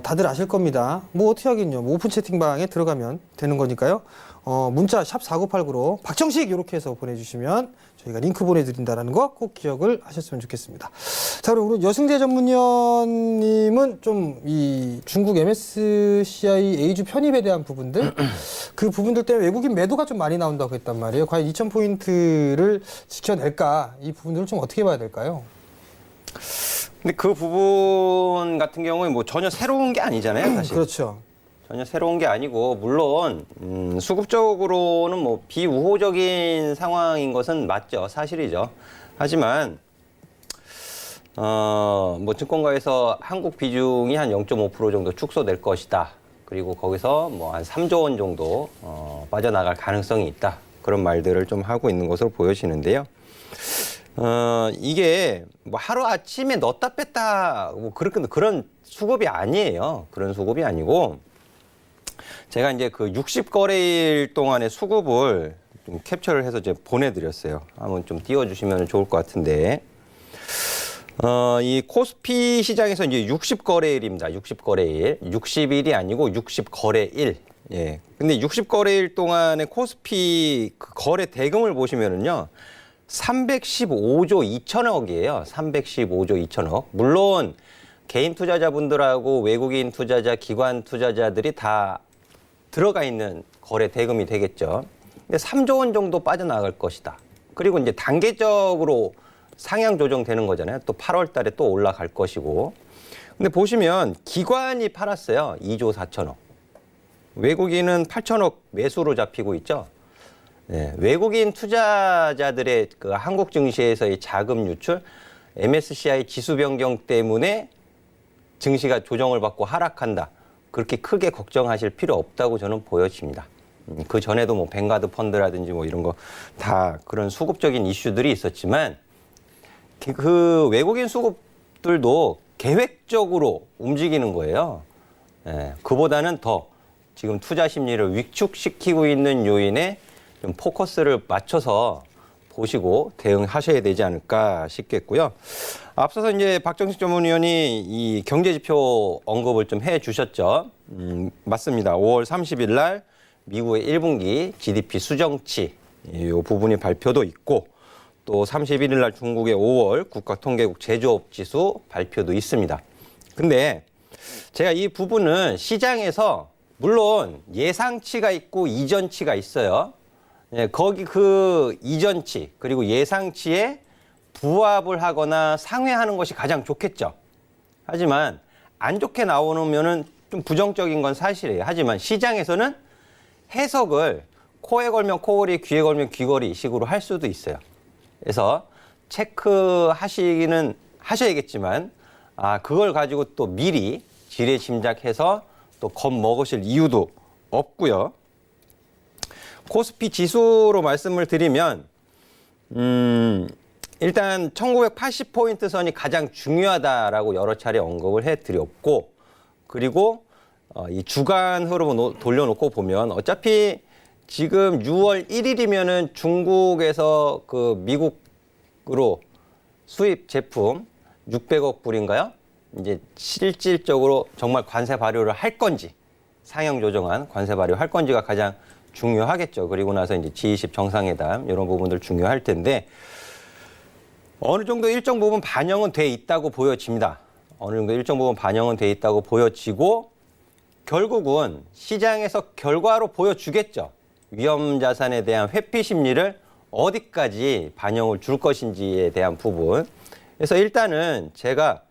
다들 아실 겁니다. 뭐 어떻게 하긴요. 뭐 오픈 채팅방에 들어가면 되는 거니까요. 문자 샵 4989로 박정식 이렇게 해서 보내주시면 저희가 링크 보내드린다는 거 꼭 기억을 하셨으면 좋겠습니다. 자, 그럼 우리 여승재 전문위원님은 좀 이 중국 MSCI A주 편입에 대한 부분들 그 부분들 때문에 외국인 매도가 좀 많이 나온다고 했단 말이에요. 과연 2000포인트를 지켜낼까? 이 부분들을 좀 어떻게 봐야 될까요? 근데 그 부분 같은 경우에 뭐 전혀 새로운 게 아니잖아요, 사실. 그렇죠. 전혀 새로운 게 아니고 물론 수급적으로는 뭐 비우호적인 상황인 것은 맞죠, 사실이죠. 하지만 뭐 증권가에서 한국 비중이 한 0.5% 정도 축소될 것이다. 그리고 거기서 뭐 한 3조 원 정도 빠져나갈 가능성이 있다. 그런 말들을 좀 하고 있는 것으로 보여지는데요. 이게 뭐 하루아침에 넣었다 뺐다 뭐 그런 수급이 아니에요. 그런 수급이 아니고 제가 이제 그 60거래일 동안의 수급을 좀 캡처를 해서 이제 보내드렸어요. 한번 좀 띄워주시면 좋을 것 같은데. 이 코스피 시장에서 이제 60거래일입니다. 60거래일. 60일이 아니고 60거래일. 예. 근데 60거래일 동안의 코스피 그 거래 대금을 보시면은요. 315조 2천억이에요. 315조 2천억. 물론 개인 투자자분들하고 외국인 투자자, 기관 투자자들이 다 들어가 있는 거래 대금이 되겠죠. 근데 3조 원 정도 빠져나갈 것이다. 그리고 이제 단계적으로 상향 조정되는 거잖아요. 또 8월 달에 또 올라갈 것이고. 근데 보시면 기관이 팔았어요. 2조 4천억. 외국인은 8천억 매수로 잡히고 있죠. 네, 외국인 투자자들의 그 한국 증시에서의 자금 유출, MSCI 지수 변경 때문에 증시가 조정을 받고 하락한다. 그렇게 크게 걱정하실 필요 없다고 저는 보여집니다. 그 전에도 뭐 뱅가드 펀드라든지 뭐 이런 거 다 그런 수급적인 이슈들이 있었지만 그 외국인 수급들도 계획적으로 움직이는 거예요. 예, 그보다는 더 지금 투자 심리를 위축시키고 있는 요인에 좀 포커스를 맞춰서 보시고 대응하셔야 되지 않을까 싶겠고요. 앞서서 이제 박정식 전문위원이 이 경제지표 언급을 좀 해주셨죠. 맞습니다. 5월 30일 날 미국의 1분기 GDP 수정치 이 부분이 발표도 있고 또 31일 날 중국의 5월 국가통계국 제조업지수 발표도 있습니다. 근데 제가 이 부분은 시장에서 물론 예상치가 있고 이전치가 있어요. 예, 거기 그 이전치 그리고 예상치에 부합을 하거나 상회하는 것이 가장 좋겠죠. 하지만 안 좋게 나오면은 좀 부정적인 건 사실이에요. 하지만 시장에서는 해석을 코에 걸면 코걸이, 귀에 걸면 귀걸이 식으로 할 수도 있어요. 그래서 체크하시기는 하셔야겠지만 그걸 가지고 또 미리 지레 짐작해서 또 겁먹으실 이유도 없고요. 코스피 지수로 말씀을 드리면 일단 1980포인트 선이 가장 중요하다라고 여러 차례 언급을 해드렸고 그리고 이 주간 흐름을 돌려놓고 보면 어차피 지금 6월 1일이면은 중국에서 그 미국으로 수입 제품 600억 불인가요? 이제 실질적으로 정말 관세 발효를 할 건지 상향 조정한 관세 발효할 건지가 가장 중요하겠죠. 그리고 나서 이제 G20 정상회담 이런 부분들 중요할 텐데 어느 정도 일정 부분 반영은 돼 있다고 보여집니다. 어느 정도 일정 부분 반영은 돼 있다고 보여지고 결국은 시장에서 결과로 보여주겠죠. 위험 자산에 대한 회피 심리를 어디까지 반영을 줄 것인지에 대한 부분. 그래서 일단은 제가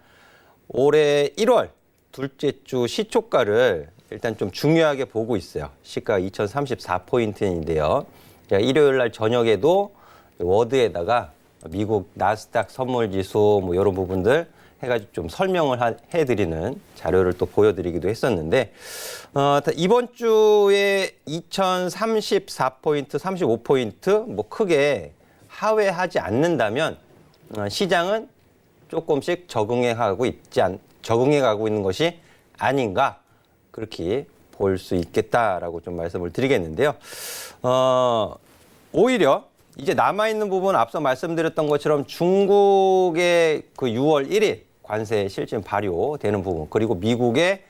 올해 1월 둘째 주 시초가를 일단 좀 중요하게 보고 있어요. 시가 2034포인트인데요. 제가 일요일 날 저녁에도 워드에다가 미국 나스닥 선물지수 뭐 이런 부분들 해가지고 좀 설명을 해드리는 자료를 또 보여드리기도 했었는데 이번 주에 2034포인트, 35포인트 뭐 크게 하회하지 않는다면 시장은 조금씩 적응해가고 있는 것이 아닌가 그렇게 볼 수 있겠다라고 좀 말씀을 드리겠는데요. 오히려 이제 남아있는 부분 앞서 말씀드렸던 것처럼 중국의 그 6월 1일 관세 실질 발효되는 부분 그리고 미국의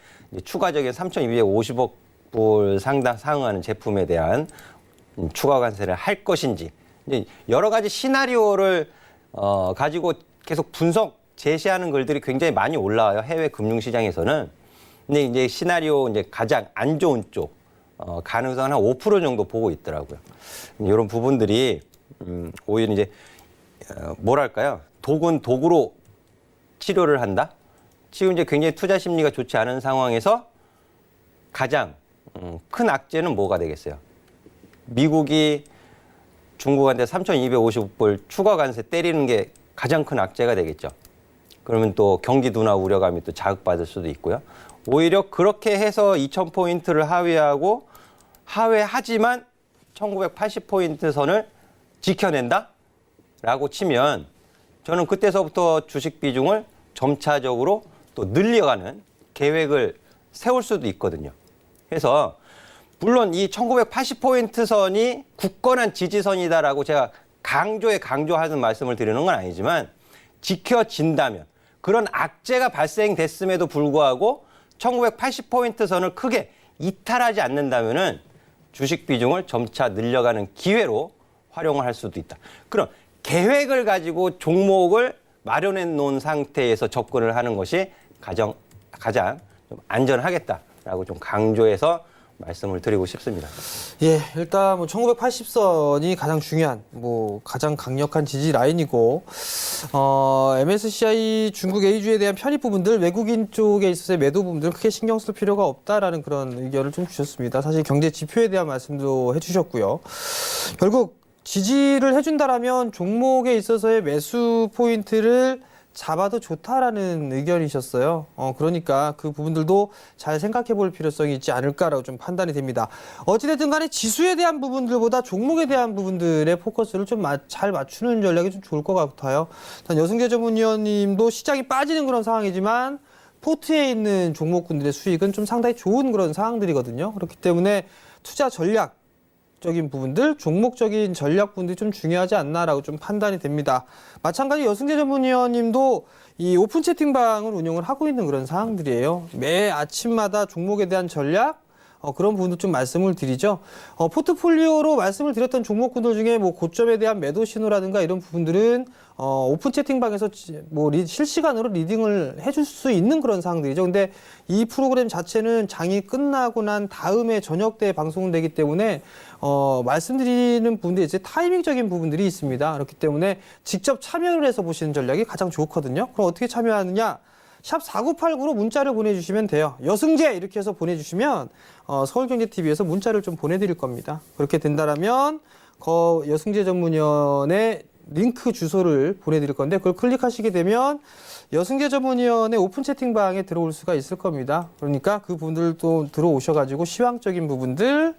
추가적인 3,250억 불 상응하는 제품에 대한 추가 관세를 할 것인지 이제 여러 가지 시나리오를 가지고 계속 분석 제시하는 글들이 굉장히 많이 올라와요. 해외 금융시장에서는. 근데 이제 시나리오 이제 가장 안 좋은 쪽 가능성은 한 5% 정도 보고 있더라고요. 이런 부분들이 오히려 이제 뭐랄까요? 독은 독으로 치료를 한다. 지금 이제 굉장히 투자 심리가 좋지 않은 상황에서 가장 큰 악재는 뭐가 되겠어요? 미국이 중국한테 3,250불 추가 관세 때리는 게 가장 큰 악재가 되겠죠. 그러면 또 경기 둔화 우려감이 또 자극받을 수도 있고요. 오히려 그렇게 해서 2,000포인트를 하회하지만 1980포인트 선을 지켜낸다? 라고 치면 저는 그때서부터 주식 비중을 점차적으로 또 늘려가는 계획을 세울 수도 있거든요. 그래서 물론 이 1980포인트 선이 굳건한 지지선이다라고 제가 강조하는 말씀을 드리는 건 아니지만 지켜진다면 그런 악재가 발생됐음에도 불구하고 1980포인트 선을 크게 이탈하지 않는다면은 주식 비중을 점차 늘려가는 기회로 활용을 할 수도 있다. 그럼 계획을 가지고 종목을 마련해 놓은 상태에서 접근을 하는 것이 가장 좀 안전하겠다라고 좀 강조해서 말씀을 드리고 싶습니다. 예, 일단 뭐 1980선이 가장 중요한, 뭐 가장 강력한 지지 라인이고, MSCI 중국 A주에 대한 편입 부분들, 외국인 쪽에 있어서의 매도 부분들 크게 신경 쓸 필요가 없다라는 그런 의견을 좀 주셨습니다. 사실 경제 지표에 대한 말씀도 해주셨고요. 결국 지지를 해준다라면 종목에 있어서의 매수 포인트를 잡아도 좋다라는 의견이셨어요. 그러니까 그 부분들도 잘 생각해 볼 필요성이 있지 않을까라고 좀 판단이 됩니다. 어찌됐든 간에 지수에 대한 부분들보다 종목에 대한 부분들의 포커스를 좀 잘 맞추는 전략이 좀 좋을 것 같아요. 일단 여승재 전문위원님도 시장이 빠지는 그런 상황이지만 포트에 있는 종목군들의 수익은 좀 상당히 좋은 그런 상황들이거든요. 그렇기 때문에 투자 전략 적인 부분들, 종목적인 전략분들이 좀 중요하지 않나라고 좀 판단이 됩니다. 마찬가지 여승재 전문위원님도 이 오픈 채팅방을 운영을 하고 있는 그런 상황들이에요. 매 아침마다 종목에 대한 전략, 그런 부분도 좀 말씀을 드리죠. 포트폴리오로 말씀을 드렸던 종목군들 중에 뭐 고점에 대한 매도 신호라든가 이런 부분들은 오픈 채팅방에서 뭐 실시간으로 리딩을 해줄 수 있는 그런 상황들이죠. 근데 이 프로그램 자체는 장이 끝나고 난 다음에 저녁 때 방송되기 때문에 말씀드리는 부분들이 이제 타이밍적인 부분들이 있습니다. 그렇기 때문에 직접 참여를 해서 보시는 전략이 가장 좋거든요. 그럼 어떻게 참여하느냐? 샵 4989로 문자를 보내주시면 돼요. 여승재 이렇게 해서 보내주시면 서울경제TV에서 문자를 좀 보내드릴 겁니다. 그렇게 된다라면 여승재 전문위원의 링크 주소를 보내드릴 건데 그걸 클릭하시게 되면 여승재 전문위원의 오픈 채팅방에 들어올 수가 있을 겁니다. 그러니까 그 부분들도 들어오셔가지고 시황적인 부분들,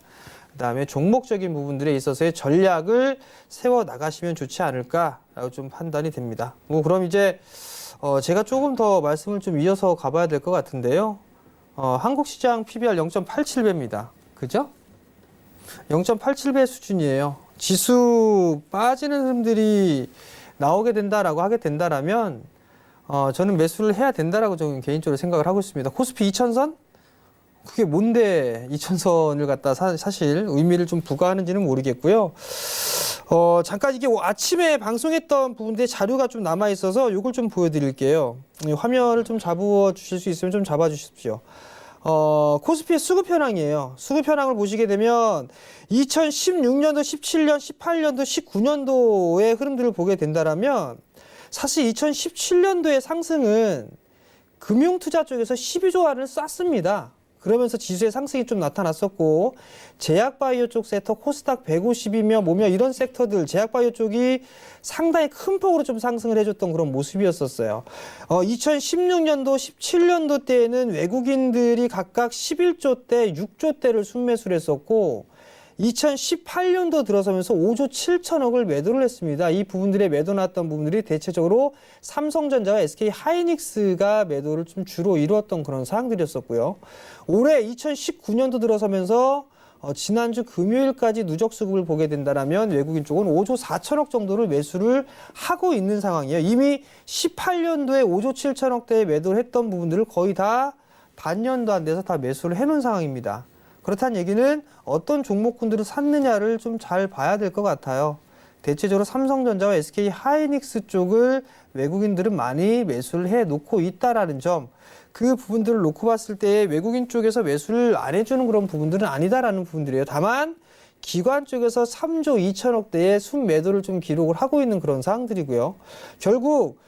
그다음에 종목적인 부분들에 있어서의 전략을 세워 나가시면 좋지 않을까라고 좀 판단이 됩니다. 뭐 그럼 이제 제가 조금 더 말씀을 좀 이어서 가봐야 될 것 같은데요. 한국시장 PBR 0.87배입니다. 그죠? 0.87배 수준이에요. 지수 빠지는 흐름들이 나오게 된다라고 하게 된다라면 저는 매수를 해야 된다라고 저는 개인적으로 생각을 하고 있습니다. 코스피 2000선? 그게 뭔데 2000선을 갖다 사실 의미를 좀 부과하는지는 모르겠고요. 잠깐 이게 아침에 방송했던 부분들의 자료가 좀 남아 있어서 이걸 좀 보여드릴게요. 화면을 좀 잡아 주실 수 있으면 좀 잡아 주십시오. 코스피의 수급 현황이에요. 수급 현황을 보시게 되면 2016년도, 17년, 18년도, 19년도의 흐름들을 보게 된다라면 사실 2017년도의 상승은 금융투자 쪽에서 12조 원을 쐈습니다. 그러면서 지수의 상승이 좀 나타났었고 제약바이오 쪽 섹터 코스닥 150이며 뭐며 이런 섹터들 제약바이오 쪽이 상당히 큰 폭으로 좀 상승을 해줬던 그런 모습이었었어요. 2016년도, 17년도 때에는 외국인들이 각각 11조 대, 6조 대를 순매수를 했었고 2018년도 들어서면서 5조 7천억을 매도를 했습니다. 이 부분들의 매도 나왔던 부분들이 대체적으로 삼성전자와 SK 하이닉스가 매도를 좀 주로 이루었던 그런 사항들이었었고요. 올해 2019년도 들어서면서 지난주 금요일까지 누적 수급을 보게 된다면 외국인 쪽은 5조 4천억 정도를 매수를 하고 있는 상황이에요. 이미 18년도에 5조 7천억대에 매도를 했던 부분들을 거의 다 반년도 안 돼서 다 매수를 해놓은 상황입니다. 그렇다는 얘기는 어떤 종목군들을 샀느냐를 좀 잘 봐야 될 것 같아요. 대체적으로 삼성전자와 SK 하이닉스 쪽을 외국인들은 많이 매수를 해놓고 있다라는 점, 그 부분들을 놓고 봤을 때 외국인 쪽에서 매수를 안 해주는 그런 부분들은 아니다라는 부분들이에요. 다만 기관 쪽에서 3조 2천억대의 순매도를 좀 기록을 하고 있는 그런 사항들이고요. 결국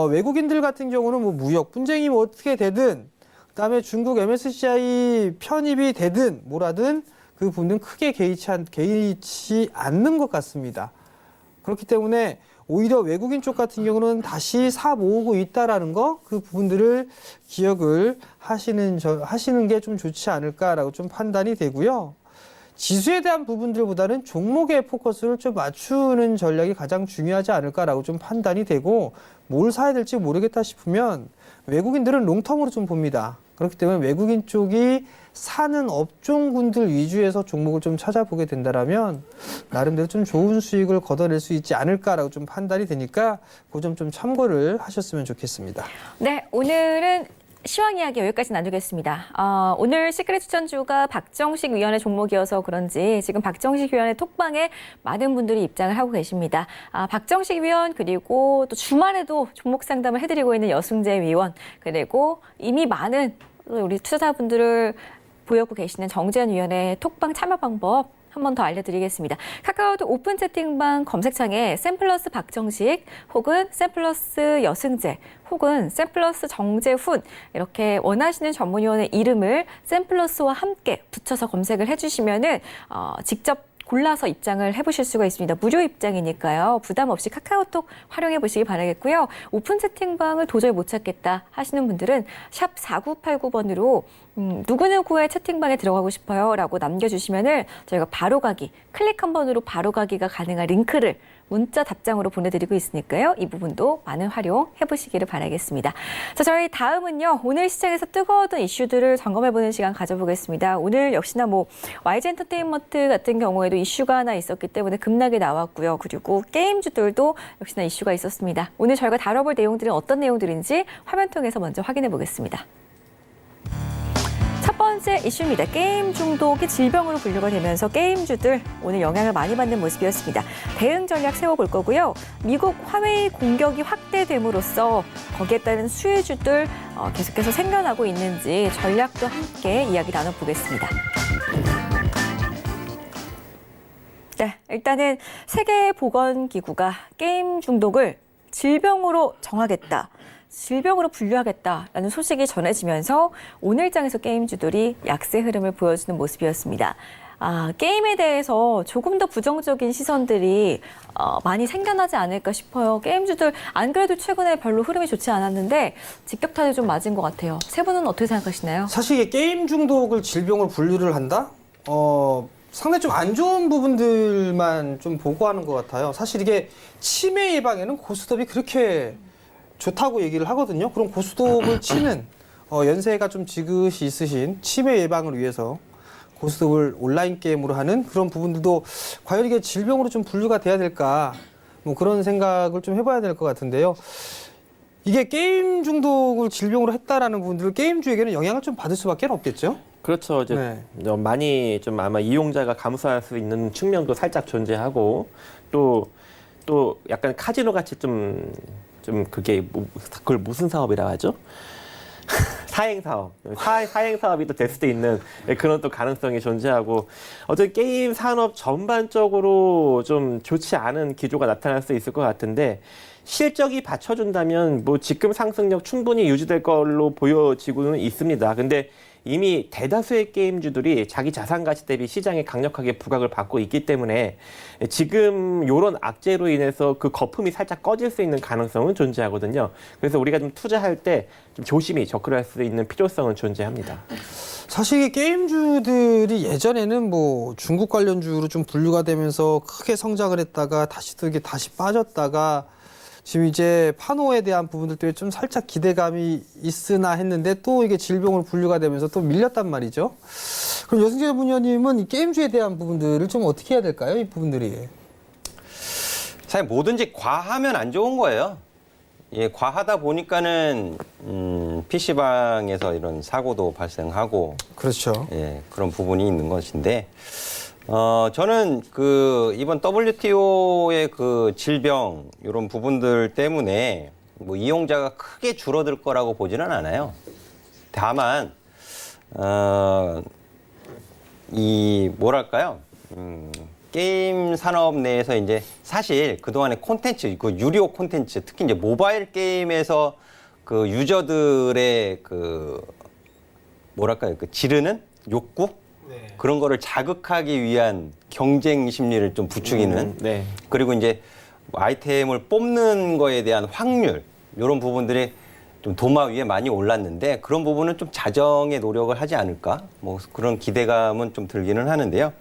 외국인들 같은 경우는 뭐 무역 분쟁이 뭐 어떻게 되든 그다음에 중국 MSCI 편입이 되든 뭐라든 그 부분은 크게 개의치 않는 것 같습니다. 그렇기 때문에 오히려 외국인 쪽 같은 경우는 다시 사 모으고 있다라는 거, 그 부분들을 기억을 하시는 게 좀 좋지 않을까라고 좀 판단이 되고요. 지수에 대한 부분들보다는 종목의 포커스를 좀 맞추는 전략이 가장 중요하지 않을까라고 좀 판단이 되고, 뭘 사야 될지 모르겠다 싶으면 외국인들은 롱텀으로 좀 봅니다. 그렇기 때문에 외국인 쪽이 사는 업종군들 위주에서 종목을 좀 찾아보게 된다라면 나름대로 좀 좋은 수익을 걷어낼 수 있지 않을까라고 좀 판단이 되니까 그 점 좀 참고를 하셨으면 좋겠습니다. 네, 오늘은 시황 이야기 여기까지 나누겠습니다. 오늘 시크릿 추천주가 박정식 위원의 종목이어서 그런지 지금 박정식 위원의 톡방에 많은 분들이 입장을 하고 계십니다. 박정식 위원 그리고 또 주말에도 종목 상담을 해드리고 있는 여승재 위원 그리고 이미 많은 우리 투자자분들을 보유하고 계시는 정재현 위원의 톡방 참여 방법 한 번 더 알려드리겠습니다. 카카오톡 오픈 채팅방 검색창에 샘플러스 박정식 혹은 샘플러스 여승재 혹은 샘플러스 정재훈 이렇게 원하시는 전문위원의 이름을 샘플러스와 함께 붙여서 검색을 해주시면은 직접 골라서 입장을 해보실 수가 있습니다. 무료 입장이니까요. 부담 없이 카카오톡 활용해 보시기 바라겠고요. 오픈 채팅방을 도저히 못 찾겠다 하시는 분들은 샵 4989번으로 누구누구의 채팅방에 들어가고 싶어요 라고 남겨주시면은 저희가 바로가기, 클릭 한 번으로 바로가기가 가능한 링크를 문자 답장으로 보내드리고 있으니까요. 이 부분도 많은 활용해 보시기를 바라겠습니다. 자, 저희 다음은요. 오늘 시장에서 뜨거웠던 이슈들을 점검해보는 시간 가져보겠습니다. 오늘 역시나 YG 엔터테인먼트 같은 경우에도 이슈가 하나 있었기 때문에 급락이 나왔고요. 그리고 게임주들도 역시나 이슈가 있었습니다. 오늘 저희가 다뤄볼 내용들은 어떤 내용들인지 화면 통해서 먼저 확인해 보겠습니다. 첫 번째 이슈입니다. 게임 중독이 질병으로 분류가 되면서 게임주들 오늘 영향을 많이 받는 모습이었습니다. 대응 전략 세워볼 거고요. 미국 화웨이 공격이 확대됨으로써 거기에 따른 수혜주들 계속해서 생겨나고 있는지 전략도 함께 이야기 나눠보겠습니다. 네, 일단은 세계보건기구가 게임 중독을 질병으로 정하겠다. 질병으로 분류하겠다라는 소식이 전해지면서 오늘장에서 게임주들이 약세 흐름을 보여주는 모습이었습니다. 게임에 대해서 조금 더 부정적인 시선들이 많이 생겨나지 않을까 싶어요. 게임주들 안 그래도 최근에 별로 흐름이 좋지 않았는데 직격탄이 좀 맞은 것 같아요. 세 분은 어떻게 생각하시나요? 사실 이게 게임 중독을 질병으로 분류를 한다? 상당히 좀 안 좋은 부분들만 좀 보고하는 것 같아요. 사실 이게 치매 예방에는 고스톱이 그렇게 좋다고 얘기를 하거든요. 그럼 고스톱을 치는 연세가 좀 지긋이 있으신 치매 예방을 위해서 고스톱을 온라인 게임으로 하는 그런 부분들도 과연 이게 질병으로 좀 분류가 돼야 될까 그런 생각을 좀 해봐야 될 것 같은데요. 이게 게임 중독을 질병으로 했다라는 부분들 게임주에게는 영향을 좀 받을 수밖에 없겠죠. 그렇죠. 이제 많이 좀 아마 이용자가 감수할 수 있는 측면도 살짝 존재하고 또 약간 카지노 같이 좀 그게 그걸 무슨 사업이라 하죠? 사행 사업, 사행 사업이 또 될 수도 있는 그런 또 가능성이 존재하고 어쨌든 게임 산업 전반적으로 좀 좋지 않은 기조가 나타날 수 있을 것 같은데 실적이 받쳐준다면 지금 상승력 충분히 유지될 걸로 보여지고는 있습니다. 근데 이미 대다수의 게임주들이 자기 자산 가치 대비 시장에 강력하게 부각을 받고 있기 때문에 지금 이런 악재로 인해서 그 거품이 살짝 꺼질 수 있는 가능성은 존재하거든요. 그래서 우리가 좀 투자할 때 좀 조심히 접근할 수 있는 필요성은 존재합니다. 사실 이 게임주들이 예전에는 중국 관련주로 좀 분류가 되면서 크게 성장을 했다가 다시 또 이게 다시 빠졌다가 지금 이제 판호에 대한 부분들 때문에 좀 살짝 기대감이 있으나 했는데 또 이게 질병으로 분류가 되면서 또 밀렸단 말이죠. 그럼 여승재 부위원님은 이 게임주에 대한 부분들을 좀 어떻게 해야 될까요? 이 부분들이. 사실 뭐든지 과하면 안 좋은 거예요. 예, 과하다 보니까는 PC방에서 이런 사고도 발생하고 그렇죠. 예, 그런 부분이 있는 것인데 저는 이번 WTO의 질병 이런 부분들 때문에 이용자가 크게 줄어들 거라고 보지는 않아요. 다만 뭐랄까요? 게임 산업 내에서 이제 사실 그동안의 콘텐츠, 유료 콘텐츠, 특히 이제 모바일 게임에서 유저들의 뭐랄까요? 지르는 욕구? 그런 거를 자극하기 위한 경쟁 심리를 좀 부추기는 그리고 이제 아이템을 뽑는 거에 대한 확률 이런 부분들이 좀 도마 위에 많이 올랐는데 그런 부분은 좀 자정의 노력을 하지 않을까 그런 기대감은 좀 들기는 하는데요.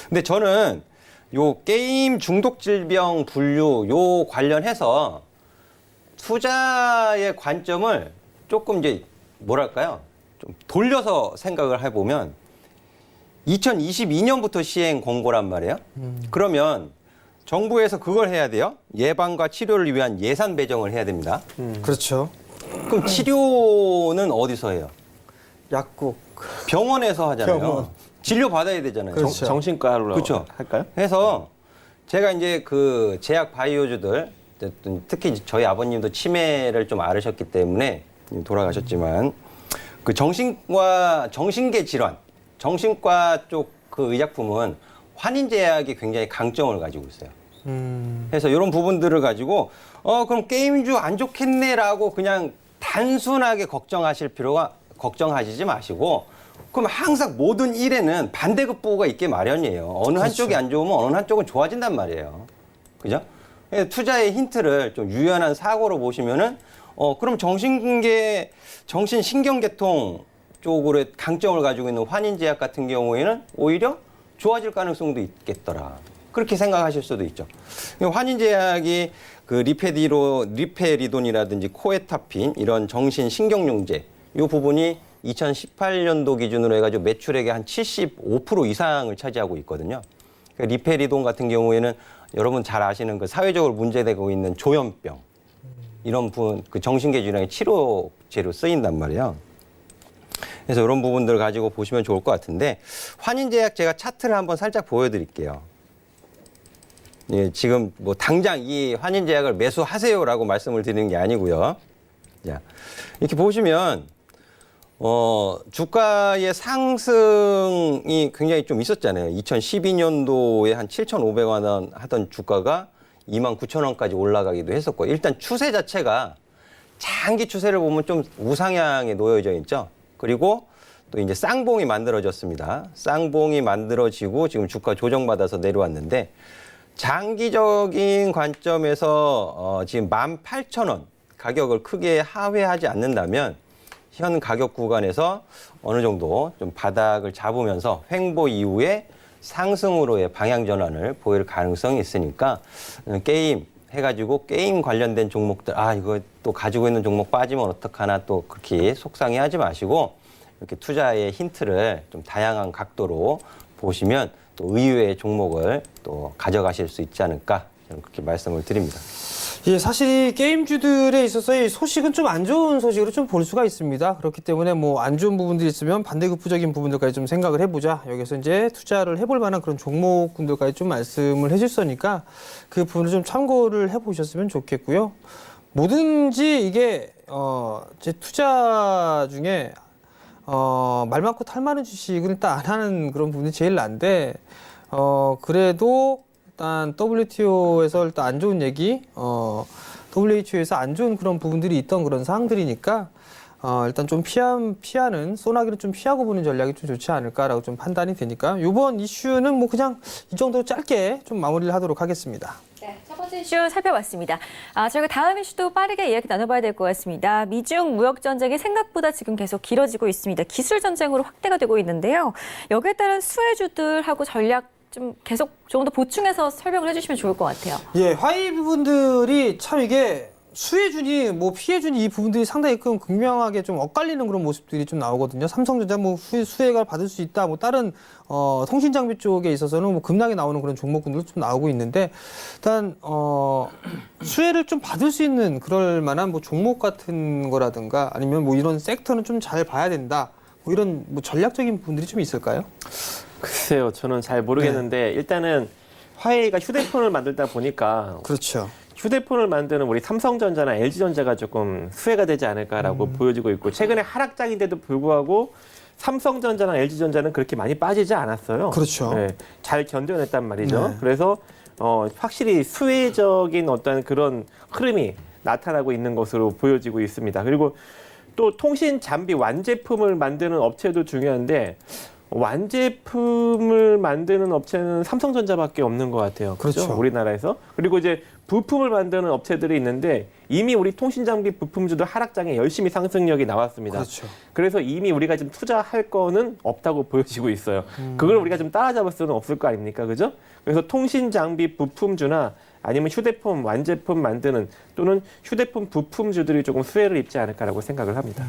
근데 저는 요 게임 중독 질병 분류 요 관련해서 투자의 관점을 조금 이제 뭐랄까요? 좀 돌려서 생각을 해보면 2022년부터 시행 공고란 말이에요. 그러면 정부에서 그걸 해야 돼요. 예방과 치료를 위한 예산 배정을 해야 됩니다. 그렇죠. 그럼 치료는 어디서 해요? 약국. 병원에서 하잖아요. 병원. 진료 받아야 되잖아요. 그렇죠. 정신과로 그렇죠. 할까요? 해서 제가 이제 제약 바이오주들 특히 저희 아버님도 치매를 좀 앓으셨기 때문에 돌아가셨지만 정신계 질환 정신과 쪽 그 의약품은 환인제약이 굉장히 강점을 가지고 있어요. 그래서 이런 부분들을 가지고 그럼 게임주 안 좋겠네라고 그냥 단순하게 걱정하시지 마시고 그럼 항상 모든 일에는 반대급부가 있게 마련이에요. 어느 한쪽이 안 좋으면 어느 한쪽은 좋아진단 말이에요. 그죠? 투자의 힌트를 좀 유연한 사고로 보시면은 그럼 정신신경계통 쪽으로 강점을 가지고 있는 환인제약 같은 경우에는 오히려 좋아질 가능성도 있겠더라. 그렇게 생각하실 수도 있죠. 환인제약이 그 리페리돈이라든지 코에타핀 이런 정신신경용제 이 부분이 2018년도 기준으로 해가지고 매출액의 한 75% 이상을 차지하고 있거든요. 그러니까 리페리돈 같은 경우에는 여러분 잘 아시는 그 사회적으로 문제되고 있는 조현병 이런 그 정신계 질환의 치료제로 쓰인단 말이에요. 그래서 이런 부분들을 가지고 보시면 좋을 것 같은데 환인제약 제가 차트를 한번 살짝 보여드릴게요. 예, 지금 뭐 당장 이 환인제약을 매수하세요라고 말씀을 드리는 게 아니고요. 자, 이렇게 보시면 주가의 상승이 굉장히 좀 있었잖아요. 2012년도에 한 7,500만 원 하던 주가가 29,000원까지 올라가기도 했었고 일단 추세 자체가 장기 추세를 보면 좀 우상향에 놓여져 있죠. 그리고 또 이제 쌍봉이 만들어졌습니다. 쌍봉이 만들어지고 지금 주가 조정받아서 내려왔는데 장기적인 관점에서 지금 18,000원 가격을 크게 하회하지 않는다면 현 가격 구간에서 어느 정도 좀 바닥을 잡으면서 횡보 이후에 상승으로의 방향 전환을 보일 가능성이 있으니까 게임 해가지고 게임 관련된 종목들 이거 또 가지고 있는 종목 빠지면 어떡하나 또 그렇게 속상해하지 마시고 이렇게 투자의 힌트를 좀 다양한 각도로 보시면 또 의외의 종목을 또 가져가실 수 있지 않을까 저는 그렇게 말씀을 드립니다. 예, 사실 이 게임주들에 있어서 이 소식은 좀 안 좋은 소식으로 좀 볼 수가 있습니다. 그렇기 때문에 뭐 안 좋은 부분들이 있으면 반대급부적인 부분들까지 좀 생각을 해보자. 여기서 이제 투자를 해볼 만한 그런 종목군들까지 좀 말씀을 해주셨으니까 그 부분을 좀 참고를 해보셨으면 좋겠고요. 뭐든지 이게 제 투자 중에 말 많고 탈 많은 주식은 일단 안 하는 그런 부분이 제일 난데 그래도 일단 WTO에서 일단 안 좋은 얘기, WHO에서 안 좋은 그런 부분들이 있던 그런 사항들이니까 일단 좀 피하는 소나기는 좀 피하고 보는 전략이 좀 좋지 않을까라고 좀 판단이 되니까 이번 이슈는 뭐 그냥 이 정도로 짧게 좀 마무리를 하도록 하겠습니다. 네, 첫 번째 이슈 살펴봤습니다. 저희가 다음 이슈도 빠르게 이야기 나눠봐야 될 것 같습니다. 미중 무역 전쟁이 생각보다 지금 계속 길어지고 있습니다. 기술 전쟁으로 확대가 되고 있는데요. 여기에 따른 수혜주들하고 전략 좀 계속 조금 더 보충해서 설명을 해주시면 좋을 것 같아요. 예, 화이 부분들이 참 이게 수혜주니 뭐 피해주니 이 부분들이 상당히 극명하게 좀 엇갈리는 그런 모습들이 좀 나오거든요. 삼성전자 뭐 수혜가 받을 수 있다. 뭐 다른 통신 장비 쪽에 있어서는 뭐 급락이 나오는 그런 종목군들도 좀 나오고 있는데 일단 수혜를 좀 받을 수 있는 그럴 만한 뭐 종목 같은 거라든가 아니면 뭐 이런 섹터는 좀 잘 봐야 된다. 뭐 이런 뭐 전략적인 부분들이 좀 있을까요? 글쎄요, 저는 잘 모르겠는데 일단은 화웨이가 휴대폰을 만들다 보니까 그렇죠. 휴대폰을 만드는 우리 삼성전자나 LG전자가 조금 수혜가 되지 않을까라고 보여지고 있고 최근에 하락장인데도 불구하고 삼성전자나 LG전자는 그렇게 많이 빠지지 않았어요. 그렇죠. 네, 잘 견뎌냈단 말이죠. 네. 그래서 확실히 수혜적인 어떤 그런 흐름이 나타나고 있는 것으로 보여지고 있습니다. 그리고 또 통신 장비 완제품을 만드는 업체도 중요한데 완제품을 만드는 업체는 삼성전자밖에 없는 것 같아요. 그렇죠. 우리나라에서. 그리고 이제 부품을 만드는 업체들이 있는데 이미 우리 통신장비 부품주도 하락장에 열심히 상승력이 나왔습니다. 그렇죠. 그래서 이미 우리가 지금 투자할 거는 없다고 보여지고 있어요. 그걸 우리가 좀 따라잡을 수는 없을 거 아닙니까? 그죠? 그래서 통신장비 부품주나 아니면 휴대폰 완제품 만드는 또는 휴대폰 부품주들이 조금 수혜를 입지 않을까라고 생각을 합니다.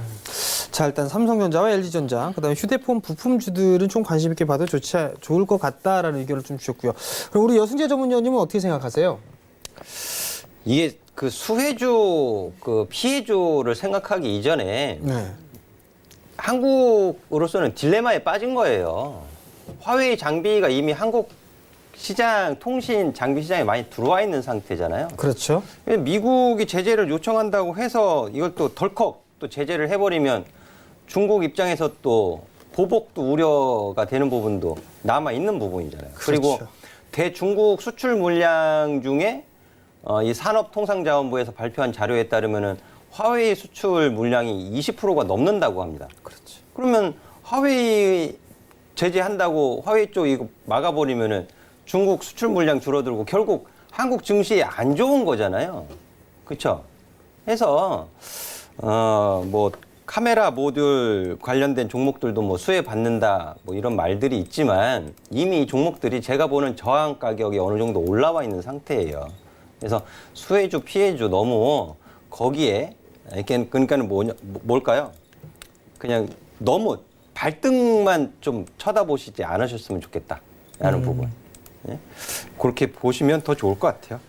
자, 일단 삼성전자와 LG전자, 그다음에 휴대폰 부품주들은 좀 관심 있게 봐도 좋을 것 같다라는 의견을 좀 주셨고요. 그럼 우리 여승재 전문위원님은 어떻게 생각하세요? 이게 그 수혜주, 그 피해주를 생각하기 이전에 네. 한국으로서는 딜레마에 빠진 거예요. 화웨이 장비가 이미 한국 시장, 통신 장비 시장에 많이 들어와 있는 상태잖아요. 그렇죠. 미국이 제재를 요청한다고 해서 이걸 또 덜컥 또 제재를 해버리면 중국 입장에서 또 보복도 우려가 되는 부분도 남아 있는 부분이잖아요. 그리고 그렇죠. 대중국 수출 물량 중에 이 산업통상자원부에서 발표한 자료에 따르면은 화웨이 수출 물량이 20%가 넘는다고 합니다. 그렇죠. 그러면 화웨이 제재한다고 화웨이 쪽 이거 막아버리면은 중국 수출 물량 줄어들고 결국 한국 증시에 안 좋은 거잖아요. 그렇죠? 해서 뭐 카메라 모듈 관련된 종목들도 뭐 수혜 받는다 뭐 이런 말들이 있지만 이미 이 종목들이 제가 보는 저항 가격이 어느 정도 올라와 있는 상태예요. 그래서 수혜주 피해주 너무 거기에 그러니까는 뭘까요? 그냥 너무 발등만 좀 쳐다보시지 않으셨으면 좋겠다라는 부분. 예? 그렇게 보시면 더 좋을 것 같아요.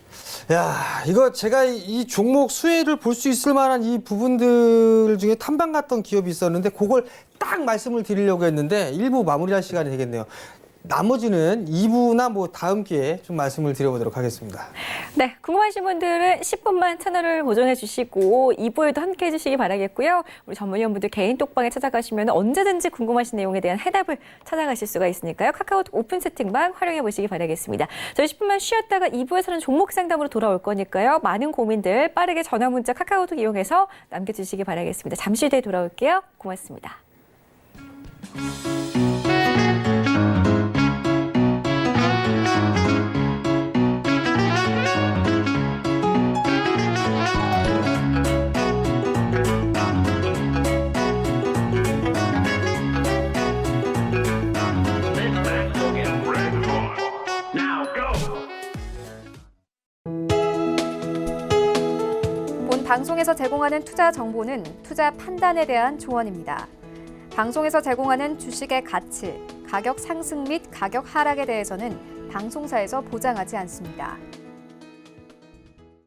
야, 이거 제가 이 종목 수혜를 볼 수 있을 만한 이 부분들 중에 탐방 갔던 기업이 있었는데 그걸 딱 말씀을 드리려고 했는데 1부 마무리할 시간이 되겠네요. 나머지는 2부나 뭐 다음 기회에 좀 말씀을 드려보도록 하겠습니다. 네, 궁금하신 분들은 10분만 채널을 고정해 주시고 2부에도 함께해 주시기 바라겠고요. 우리 전문위원분들 개인 톡방에 찾아가시면 언제든지 궁금하신 내용에 대한 해답을 찾아가실 수가 있으니까요. 카카오톡 오픈 채팅방 활용해 보시기 바라겠습니다. 저희 10분만 쉬었다가 2부에서는 종목 상담으로 돌아올 거니까요. 많은 고민들 빠르게 전화 문자 카카오톡 이용해서 남겨주시기 바라겠습니다. 잠시 뒤에 돌아올게요. 고맙습니다. 본 방송에서 제공하는 투자 정보는 투자 판단에 대한 조언입니다. 방송에서 제공하는 주식의 가치, 가격 상승 및 가격 하락에 대해서는 방송사에서 보장하지 않습니다.